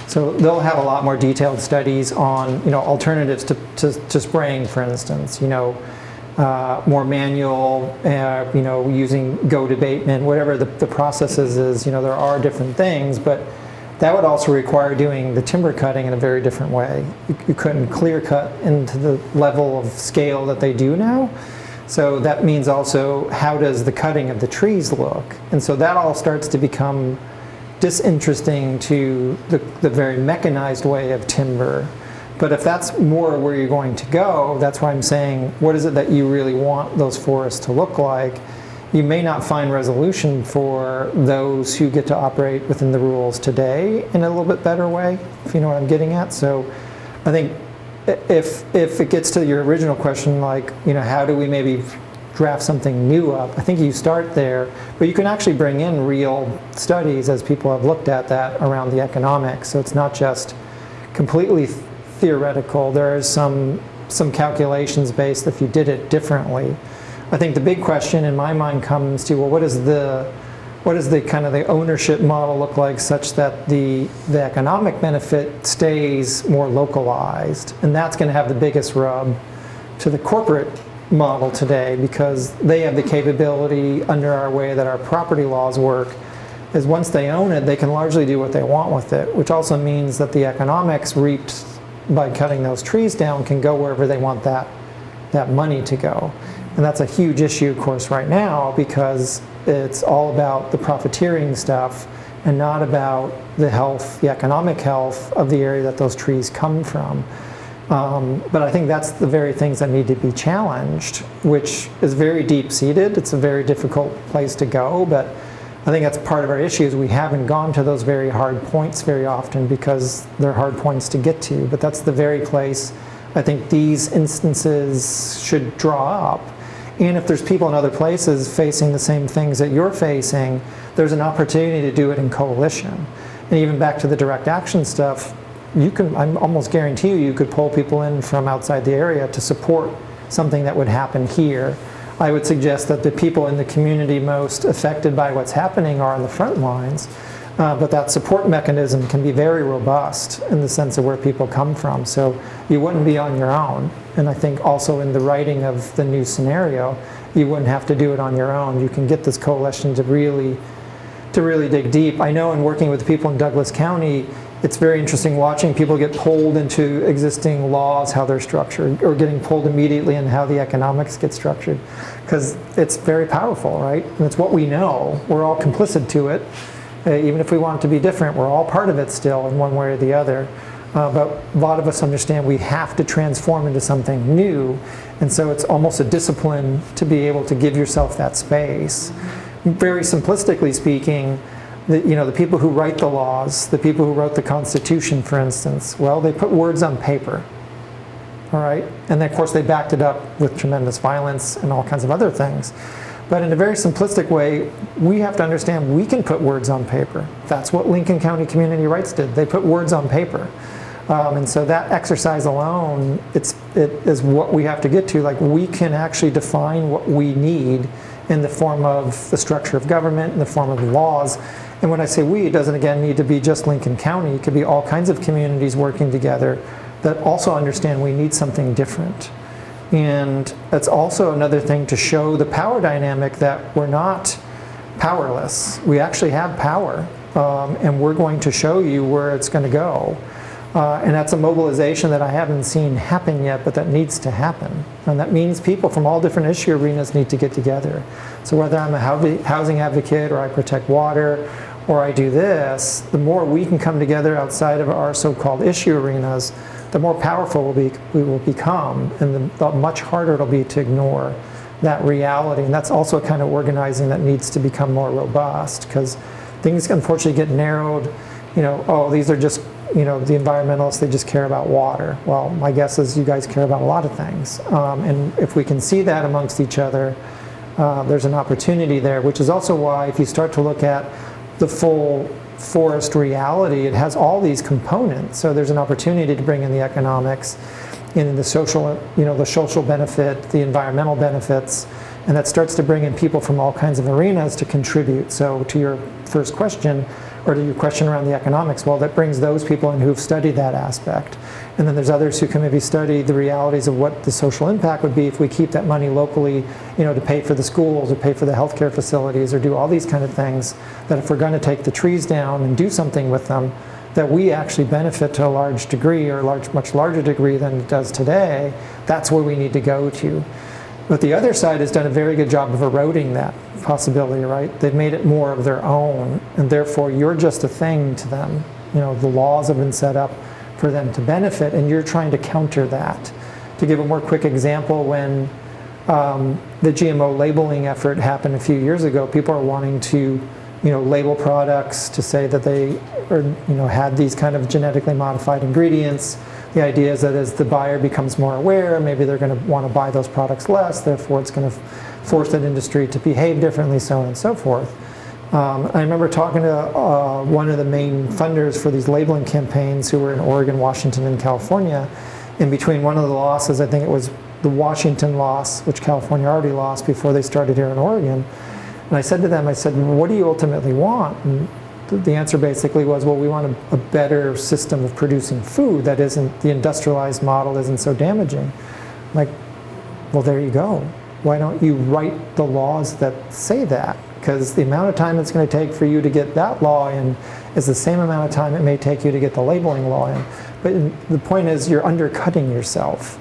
So they'll have a lot more detailed studies on, you know, alternatives to spraying, for instance. You know, more manual, you know, using goat abatement, whatever the processes is. You know, there are different things, but that would also require doing the timber cutting in a very different way. You couldn't clear cut into the level of scale that they do now. So that means also, how does the cutting of the trees look? And so that all starts to become disinteresting to the very mechanized way of timber. But if that's more where you're going to go, that's why I'm saying, what is it that you really want those forests to look like? You may not find resolution for those who get to operate within the rules today in a little bit better way, if you know what I'm getting at. So I think if it gets to your original question, like, you know, how do we maybe draft something new up? I think you start there, but you can actually bring in real studies as people have looked at that around the economics. So it's not just completely theoretical. There is some calculations based if you did it differently. I think the big question in my mind comes to, well, what is the kind of the ownership model look like such that the economic benefit stays more localized? And that's going to have the biggest rub to the corporate model today, because they have the capability under our way that our property laws work, is once they own it, they can largely do what they want with it, which also means that the economics reaped by cutting those trees down can go wherever they want that money to go. And that's a huge issue, of course, right now, because it's all about the profiteering stuff and not about the health, the economic health of the area that those trees come from. But I think that's the very things that need to be challenged, which is very deep-seated. It's a very difficult place to go, but I think that's part of our issue, is we haven't gone to those very hard points very often because they're hard points to get to. But that's the very place I think these instances should draw up. And if there's people in other places facing the same things that you're facing, there's an opportunity to do it in coalition. And even back to the direct action stuff, I almost guarantee you could pull people in from outside the area to support something that would happen here. I would suggest that the people in the community most affected by what's happening are on the front lines. But that support mechanism can be very robust in the sense of where people come from. So you wouldn't be on your own. And I think also in the writing of the new scenario, you wouldn't have to do it on your own. You can get this coalition to really dig deep. I know in working with people in Douglas County, it's very interesting watching people get pulled into existing laws, how they're structured, or getting pulled immediately in how the economics get structured. Because it's very powerful, right? And it's what we know. We're all complicit to it. Even if we want it to be different, we're all part of it still in one way or the other. But a lot of us understand we have to transform into something new. And so it's almost a discipline to be able to give yourself that space. Very simplistically speaking, the people who write the laws, the people who wrote the Constitution, for instance, well, they put words on paper. All right? And then, of course, they backed it up with tremendous violence and all kinds of other things. But in a very simplistic way, we have to understand we can put words on paper. That's what Lincoln County Community Rights did. They put words on paper. And so that exercise alone, it is what we have to get to. Like, we can actually define what we need in the form of the structure of government, in the form of laws. And when I say we, it doesn't, again, need to be just Lincoln County. It could be all kinds of communities working together that also understand we need something different. And it's also another thing to show the power dynamic that we're not powerless. We actually have power, and we're going to show you where it's going to go. And that's a mobilization that I haven't seen happen yet, but that needs to happen. And that means people from all different issue arenas need to get together. So whether I'm a housing advocate, or I protect water, or I do this, the more we can come together outside of our so-called issue arenas, the more powerful we will become, and the much harder it'll be to ignore that reality. And that's also a kind of organizing that needs to become more robust, because things unfortunately get narrowed. Oh, these are just, the environmentalists, they just care about water. Well, my guess is you guys care about a lot of things. And if we can see that amongst each other, there's an opportunity there, which is also why if you start to look at the full forest reality, it has all these components. So there's an opportunity to bring in the economics, in the social, the social benefit, the environmental benefits, and that starts to bring in people from all kinds of arenas to contribute. So to your first question, or to your question around the economics, well, that brings those people in who've studied that aspect. And then there's others who can maybe study the realities of what the social impact would be if we keep that money locally, to pay for the schools or pay for the healthcare facilities or do all these kind of things, that if we're going to take the trees down and do something with them, that we actually benefit to a large degree, or much larger degree than it does today. That's where we need to go to. But the other side has done a very good job of eroding that possibility, right? They've made it more of their own, and therefore you're just a thing to them. The laws have been set up for them to benefit, and you're trying to counter that. To give a more quick example, when the GMO labeling effort happened a few years ago, people are wanting to label products to say that they had these kind of genetically modified ingredients. The idea is that as the buyer becomes more aware, maybe they're going to want to buy those products less, therefore it's going to force that industry to behave differently, so on and so forth. I remember talking to one of the main funders for these labeling campaigns who were in Oregon, Washington, and California. In between one of the losses, I think it was the Washington loss, which California already lost before they started here in Oregon. And I said to them, what do you ultimately want? And the answer basically was, well, we want a better system of producing food that isn't, the industrialized model isn't so damaging. I'm like, well, there you go. Why don't you write the laws that say that? Because the amount of time it's going to take for you to get that law in is the same amount of time it may take you to get the labeling law in. But the point is, you're undercutting yourself.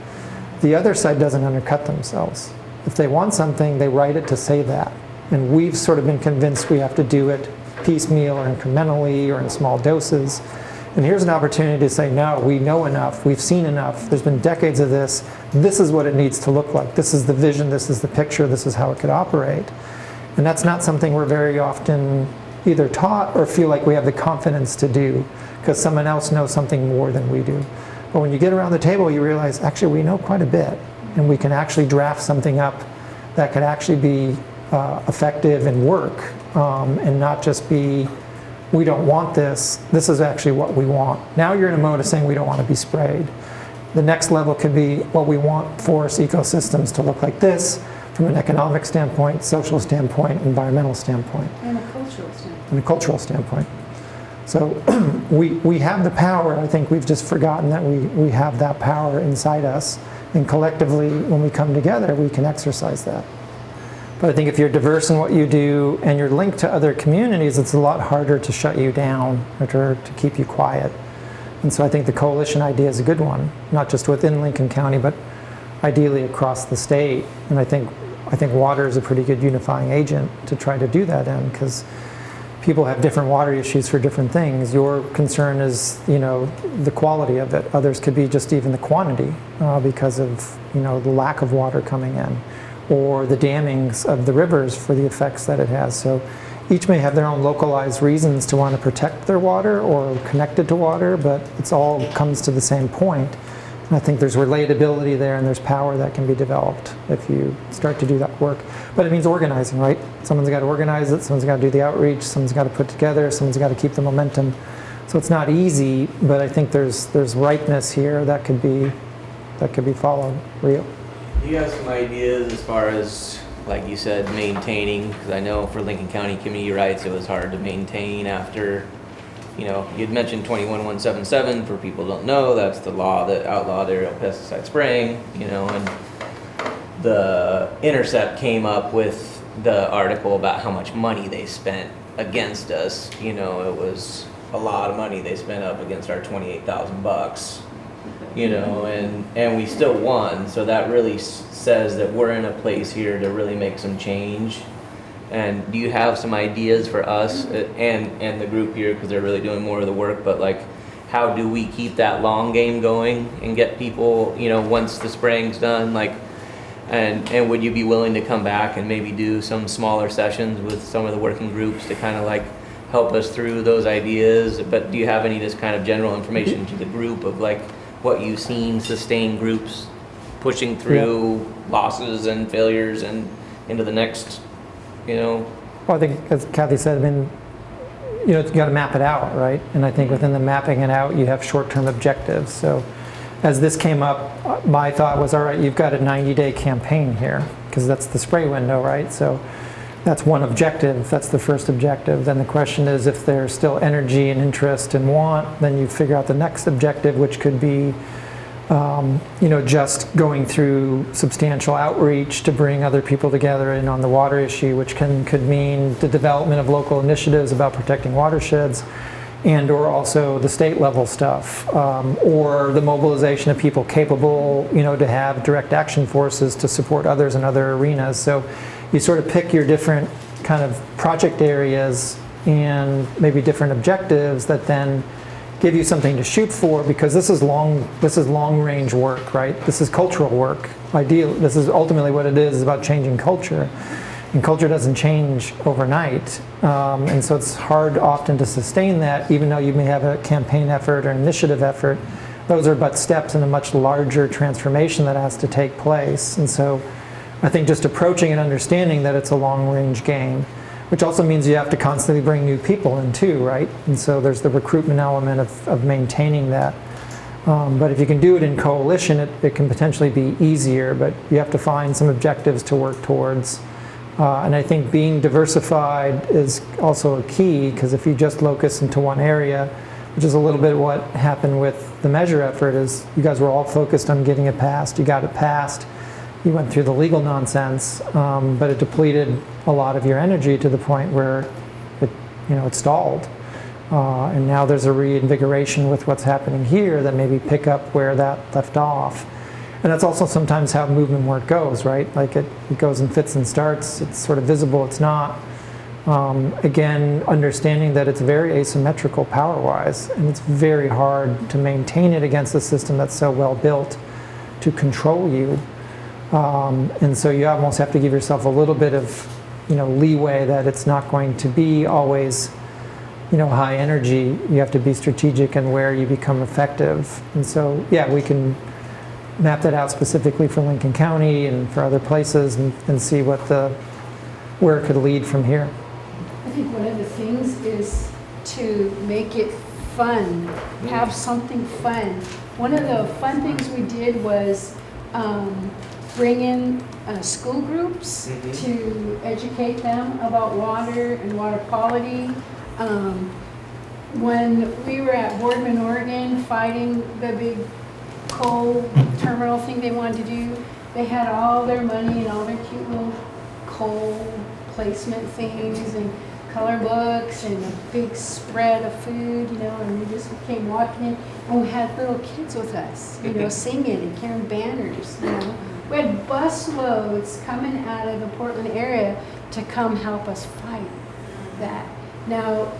The other side doesn't undercut themselves. If they want something, they write it to say that. And we've sort of been convinced we have to do it piecemeal or incrementally or in small doses. And here's an opportunity to say, no, we know enough, we've seen enough, there's been decades of this is what it needs to look like, this is the vision, this is the picture, this is how it could operate. And that's not something we're very often either taught or feel like we have the confidence to do, because someone else knows something more than we do. But when you get around the table, you realize, actually, we know quite a bit, and we can actually draft something up that could actually be effective and work, and not just be, we don't want this, this is actually what we want. Now you're in a mode of saying we don't want to be sprayed. The next level could be, well, we want forest ecosystems to look like this from an economic standpoint, social standpoint, environmental standpoint. And a cultural standpoint. And a cultural standpoint. So we have the power. I think we've just forgotten that we have that power inside us. And collectively, when we come together, we can exercise that. But I think if you're diverse in what you do and you're linked to other communities, it's a lot harder to shut you down or to keep you quiet. And so I think the coalition idea is a good one, not just within Lincoln County, but ideally across the state. And I think water is a pretty good unifying agent to try to do that in, because people have different water issues for different things. Your concern is, the quality of it. Others could be just even the quantity because of, the lack of water coming in, or the dammings of the rivers for the effects that it has. So each may have their own localized reasons to want to protect their water or connect it to water, but it's all comes to the same point. And I think there's relatability there, and there's power that can be developed if you start to do that work. But it means organizing, right? Someone's got to organize it, someone's got to do the outreach, someone's got to put together, someone's got to keep the momentum. So it's not easy, but I think there's ripeness here that could be followed. Rio? Do you have some ideas as far as, like you said, maintaining? Because I know for Lincoln County community rights, it was hard to maintain after, you'd mentioned 21177. For people who don't know, that's the law that outlawed aerial pesticide spraying, and the Intercept came up with the article about how much money they spent against us. It was a lot of money they spent up against our $28,000. And we still won. So that really says that we're in a place here to really make some change. And do you have some ideas for us and the group here, because they're really doing more of the work, but like, how do we keep that long game going and get people, once the spraying's done, like, and would you be willing to come back and maybe do some smaller sessions with some of the working groups to kind of like help us through those ideas? But do you have any just kind of general information to the group of like what you've seen sustained groups pushing through losses and failures and into the next, Well, I think, as Kathy said, you got to map it out, right? And I think within the mapping it out, you have short-term objectives. So as this came up, my thought was, all right, you've got a 90-day campaign here, because that's the spray window, right? So that's one objective. That's the first objective. Then the question is, if there's still energy and interest and want, then you figure out the next objective, which could be, just going through substantial outreach to bring other people together in on the water issue, which could mean the development of local initiatives about protecting watersheds, and or also the state level stuff, or the mobilization of people capable, to have direct action forces to support others in other arenas. So you sort of pick your different kind of project areas and maybe different objectives that then give you something to shoot for, because this is long range work, right? This is cultural work. This is ultimately what it is about changing culture. And culture doesn't change overnight. And so it's hard often to sustain that, even though you may have a campaign effort or initiative effort. Those are but steps in a much larger transformation that has to take place. And so I think just approaching and understanding that it's a long-range game, which also means you have to constantly bring new people in too, right? And so there's the recruitment element of maintaining that. But if you can do it in coalition, it can potentially be easier, but you have to find some objectives to work towards. And I think being diversified is also a key, because if you just locus into one area, which is a little bit what happened with the measure effort, is you guys were all focused on getting it passed. You got it passed. You went through the legal nonsense, but it depleted a lot of your energy to the point where it stalled. And now there's a reinvigoration with what's happening here that maybe pick up where that left off. And that's also sometimes how movement work goes, right? Like it goes in fits and starts. It's sort of visible, it's not. Again, understanding that it's very asymmetrical power-wise, and it's very hard to maintain it against a system that's so well built to control you. And so you almost have to give yourself a little bit of, leeway that it's not going to be always, high energy. You have to be strategic in where you become effective. And so, yeah, we can map that out specifically for Lincoln County and for other places and see where it could lead from here. I think one of the things is to make it fun, have something fun. One of the fun things we did was bring in school groups to educate them about water and water quality. when we were at Boardman, Oregon, fighting the big coal terminal thing they wanted to do, they had all their money and all their cute little coal placement things and color books and a big spread of food, you know, and we just came walking in, and we had little kids with us, you know, singing and carrying banners, you know. We had bus loads coming out of the Portland area to come help us fight that. Now,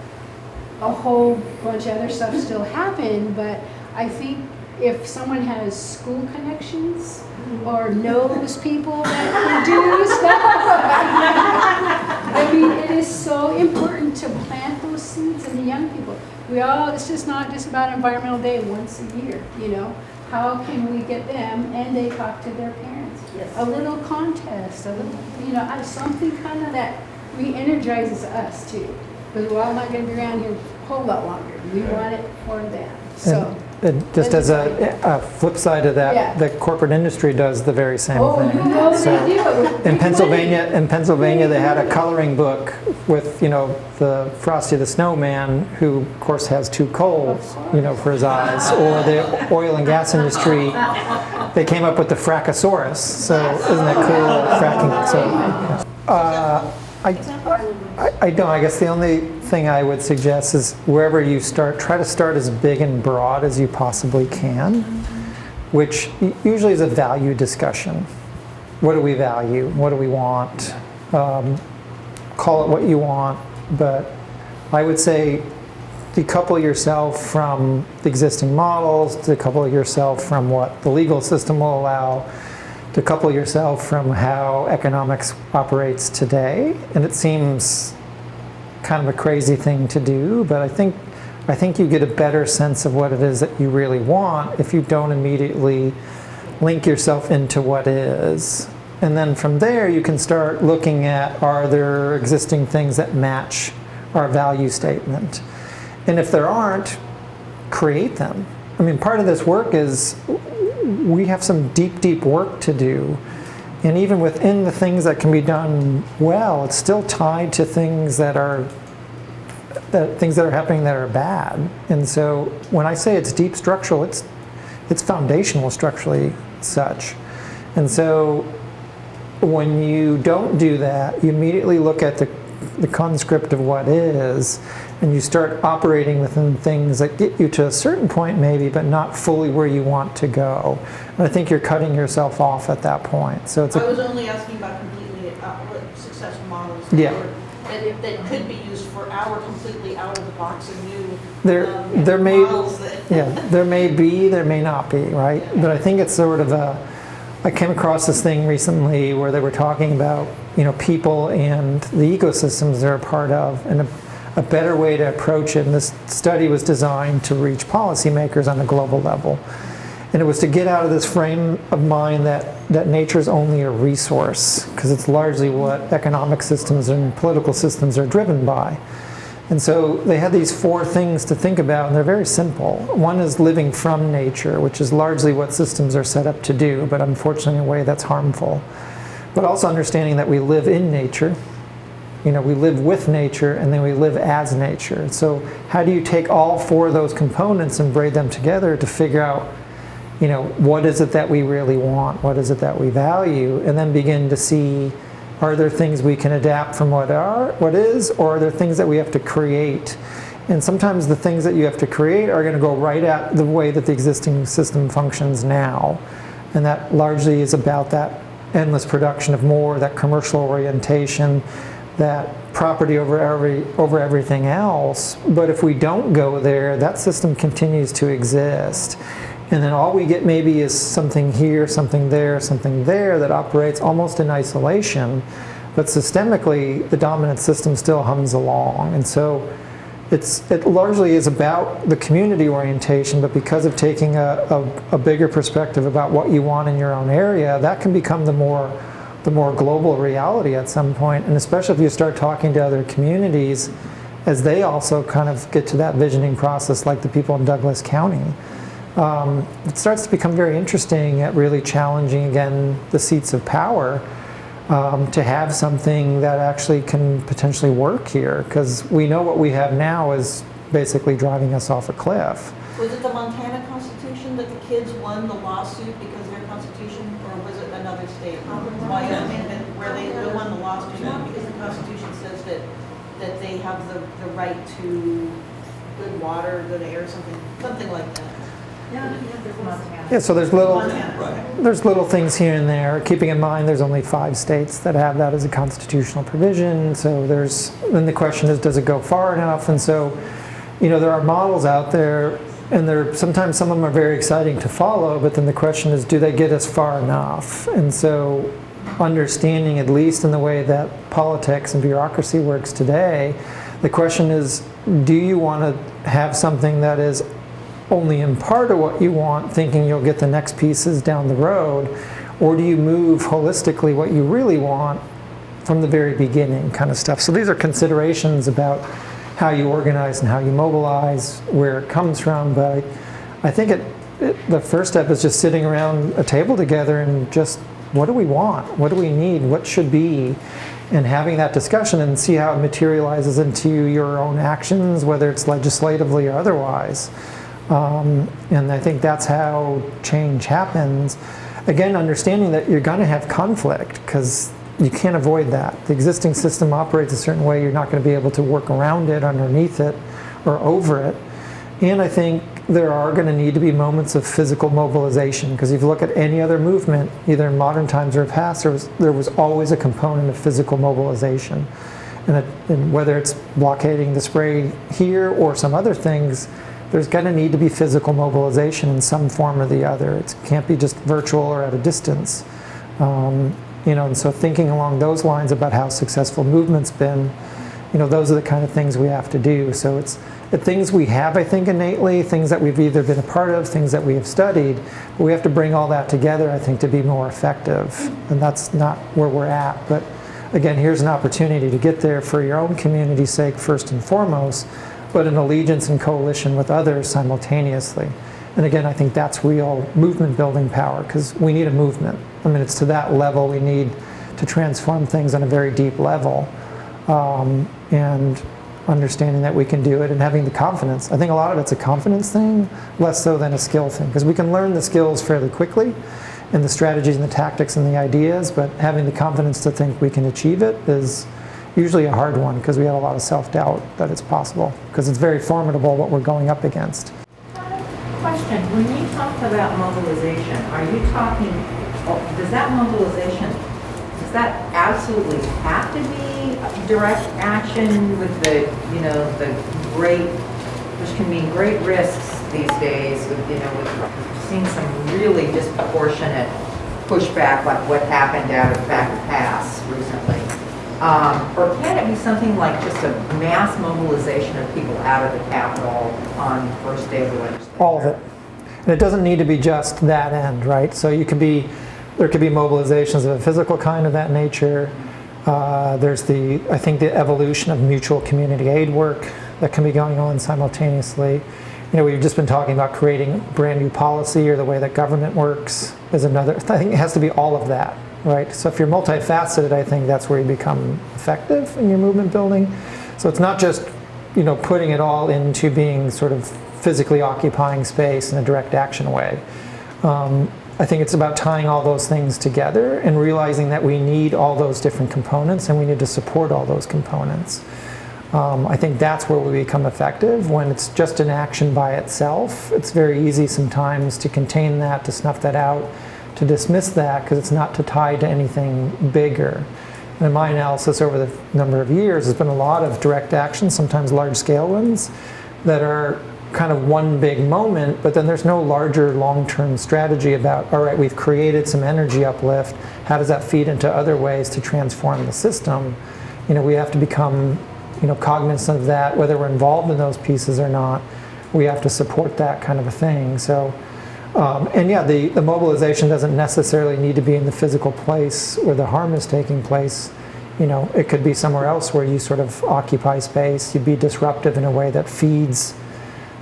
a whole bunch of other stuff still happened, but I think if someone has school connections or knows people that can do stuff, I mean, it is so important to plant those seeds in the young people. It's just not just about Environmental Day once a year, you know. How can we get them, and they talk to their parents? Yes. A little contest, a little, you know, something kind of that re-energizes us too. Because we're all not going to be around here a whole lot longer. We want it for them. So. And just as a flip side of that, Yeah. the corporate industry does the very same thing. You know they So, do. in Pennsylvania, they had a coloring book with, you know, the Frosty the Snowman, who of course has two coals, you know, for his eyes, or the oil and gas industry. They came up with the Frackosaurus. So isn't that cool? Fracking. So. I don't. I guess the only thing I would suggest is wherever you start, try to start as big and broad as you possibly can, which usually is a value discussion. What do we value? What do we want? Call it what you want, but I would say decouple yourself from the existing models, decouple yourself from what the legal system will allow, decouple yourself from how economics operates today. And it seems kind of a crazy thing to do, but I think you get a better sense of what it is that you really want if you don't immediately link yourself into what is. And then from there you can start looking at, are there existing things that match our value statement? And if there aren't, create them. I mean, part of this work is we have some deep work to do. And even within the things that can be done well, it's still tied to things that are happening that are bad. And so when I say it's deep structural, it's foundational structurally such. And so when you don't do that, you immediately look at the conscript of what is, and you start operating within things that get you to a certain point maybe, but not fully where you want to go. And I think you're cutting yourself off at that point. So it's I was only asking about completely successful models that could be used for our completely out of the box and new there may models that there may be, there may not be, right? But I think it's sort of I came across this thing recently where they were talking about, you know, people and the ecosystems they're a part of, and a better way to approach it. And this study was designed to reach policymakers on a global level. And it was to get out of this frame of mind that nature is only a resource, because it's largely what economic systems and political systems are driven by. And so they had these 4 things to think about, and they're very simple. One is living from nature, which is largely what systems are set up to do, but unfortunately in a way that's harmful. But also understanding that we live in nature. You know, we live with nature, and then we live as nature. So how do you take all 4 of those components and braid them together to figure out, you know, what is it that we really want? What is it that we value? And then begin to see, are there things we can adapt from what is, or are there things that we have to create? And sometimes the things that you have to create are going to go right at the way that the existing system functions now. And that largely is about that endless production of more, that commercial orientation, that property over everything else. But if we don't go there, that system continues to exist. And then all we get maybe is something here, something there that operates almost in isolation. But systemically, the dominant system still hums along. And so it largely is about the community orientation, but because of taking a bigger perspective about what you want in your own area, that can become the more global reality at some point. And especially if you start talking to other communities, as they also kind of get to that visioning process, like the people in Douglas County. It starts to become very interesting at really challenging, again, the seats of power, to have something that actually can potentially work here. Because we know what we have now is basically driving us off a cliff. Was it the Montana Constitution that the kids won the lawsuit because their constitution, or was it another state? Wyoming, where they won the lawsuit because the Constitution says that they have the right to good water, good air, something like that. Yeah, so there's little, Montana. there's little things here and there, keeping in mind there's only 5 states that have that as a constitutional provision. So then the question is, does it go far enough? And so, there are models out there, and sometimes some of them are very exciting to follow, but then the question is, do they get us far enough? And so understanding, at least in the way that politics and bureaucracy works today, the question is, do you want to have something that is only in part of what you want, thinking you'll get the next pieces down the road, or do you move holistically what you really want from the very beginning kind of stuff? So these are considerations about how you organize and how you mobilize, where it comes from, but I think the first step is just sitting around a table together and just, what do we want? What do we need? What should be? And having that discussion and see how it materializes into your own actions, whether it's legislatively or otherwise. And I think that's how change happens. Again, understanding that you're going to have conflict, because you can't avoid that. The existing system operates a certain way. You're not going to be able to work around it, underneath it, or over it. And I think there are going to need to be moments of physical mobilization, because if you look at any other movement, either in modern times or past, there was always a component of physical mobilization. And whether it's blockading the spray here or some other things, there's going to need to be physical mobilization in some form or the other. It can't be just virtual or at a distance. And so thinking along those lines about how successful movement's been, those are the kind of things we have to do. So it's the things we have, I think, innately, things that we've either been a part of, things that we have studied, but we have to bring all that together, I think, to be more effective. And that's not where we're at. But again, here's an opportunity to get there for your own community's sake, first and foremost, but an allegiance and coalition with others simultaneously. And again, I think that's real movement building power, because we need a movement. I mean, it's to that level we need to transform things on a very deep level. And understanding that we can do it and having the confidence. I think a lot of it's a confidence thing, less so than a skill thing, because we can learn the skills fairly quickly and the strategies and the tactics and the ideas, but having the confidence to think we can achieve it is usually a hard one, because we have a lot of self-doubt that it's possible, because it's very formidable what we're going up against. Question, when you talk about mobilization, are you talking, does that mobilization, does that absolutely have to be direct action with the great, which can mean great risks these days with, with seeing some really disproportionate pushback like what happened out of Thacker Pass recently? Or can it be something like just a mass mobilization of people out of the Capitol on the first day of the legislature? All of it. And it doesn't need to be just that end, right? So there could be mobilizations of a physical kind of that nature. There's I think the evolution of mutual community aid work that can be going on simultaneously. We've just been talking about creating brand new policy, or the way that government works is another. I think it has to be all of that. Right? So if you're multifaceted, I think that's where you become effective in your movement building. So it's not just, putting it all into being sort of physically occupying space in a direct action way. I think it's about tying all those things together and realizing that we need all those different components and we need to support all those components. I think that's where we become effective. When it's just an action by itself, it's very easy sometimes to contain that, to snuff that out, to dismiss that, because it's not tied to anything bigger. And in my analysis over the number of years, there's been a lot of direct action, sometimes large-scale ones, that are kind of one big moment, but then there's no larger long-term strategy about, all right, we've created some energy uplift, how does that feed into other ways to transform the system? We have to become cognizant of that, whether we're involved in those pieces or not. We have to support that kind of a thing. So. The mobilization doesn't necessarily need to be in the physical place where the harm is taking place. It could be somewhere else where you sort of occupy space. You'd be disruptive in a way that feeds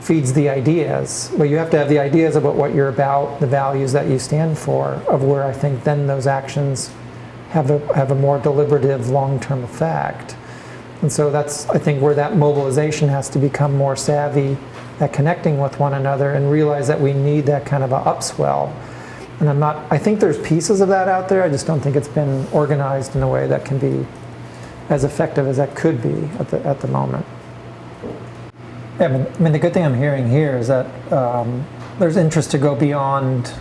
the ideas. But you have to have the ideas about what you're about, the values that you stand for, of where I think then those actions have a more deliberative long-term effect. And so that's, I think, where that mobilization has to become more savvy at connecting with one another and realize that we need that kind of a upswell. And I think there's pieces of that out there, I just don't think it's been organized in a way that can be as effective as that could be at the moment. Yeah, I mean, the good thing I'm hearing here is that there's interest to go beyond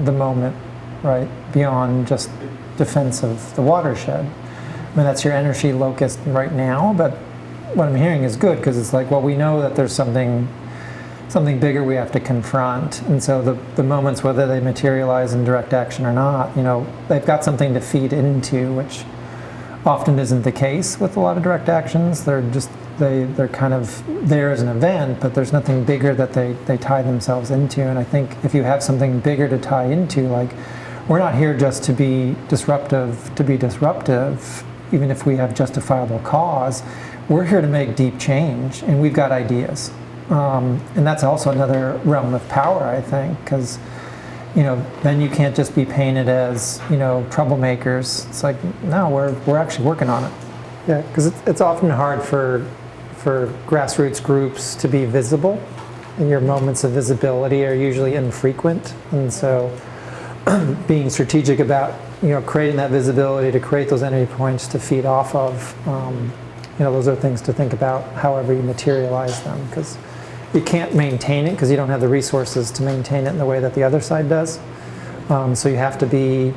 the moment, right? Beyond just defense of the watershed. I mean, that's your energy locus right now, but what I'm hearing is good, because it's like, well, we know that there's something bigger we have to confront, and so the moments, whether they materialize in direct action or not, you know, they've got something to feed into, which often isn't the case with a lot of direct actions. They're kind of there as an event, but there's nothing bigger that they tie themselves into. And I think if you have something bigger to tie into, like, we're not here just to be disruptive, even if we have justifiable cause. We're here to make deep change, and we've got ideas. And that's also another realm of power, I think, because, you know, then you can't just be painted as, you know, troublemakers. It's like, no, we're actually working on it. Yeah, because it's often hard for grassroots groups to be visible, and your moments of visibility are usually infrequent. And so being strategic about, you know, creating that visibility to create those energy points to feed off of, you know, those are things to think about however you materialize them, because you can't maintain it because you don't have the resources to maintain it in the way that the other side does. So you have to be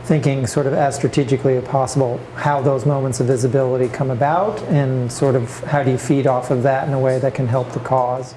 thinking sort of as strategically as possible how those moments of visibility come about, and sort of how do you feed off of that in a way that can help the cause.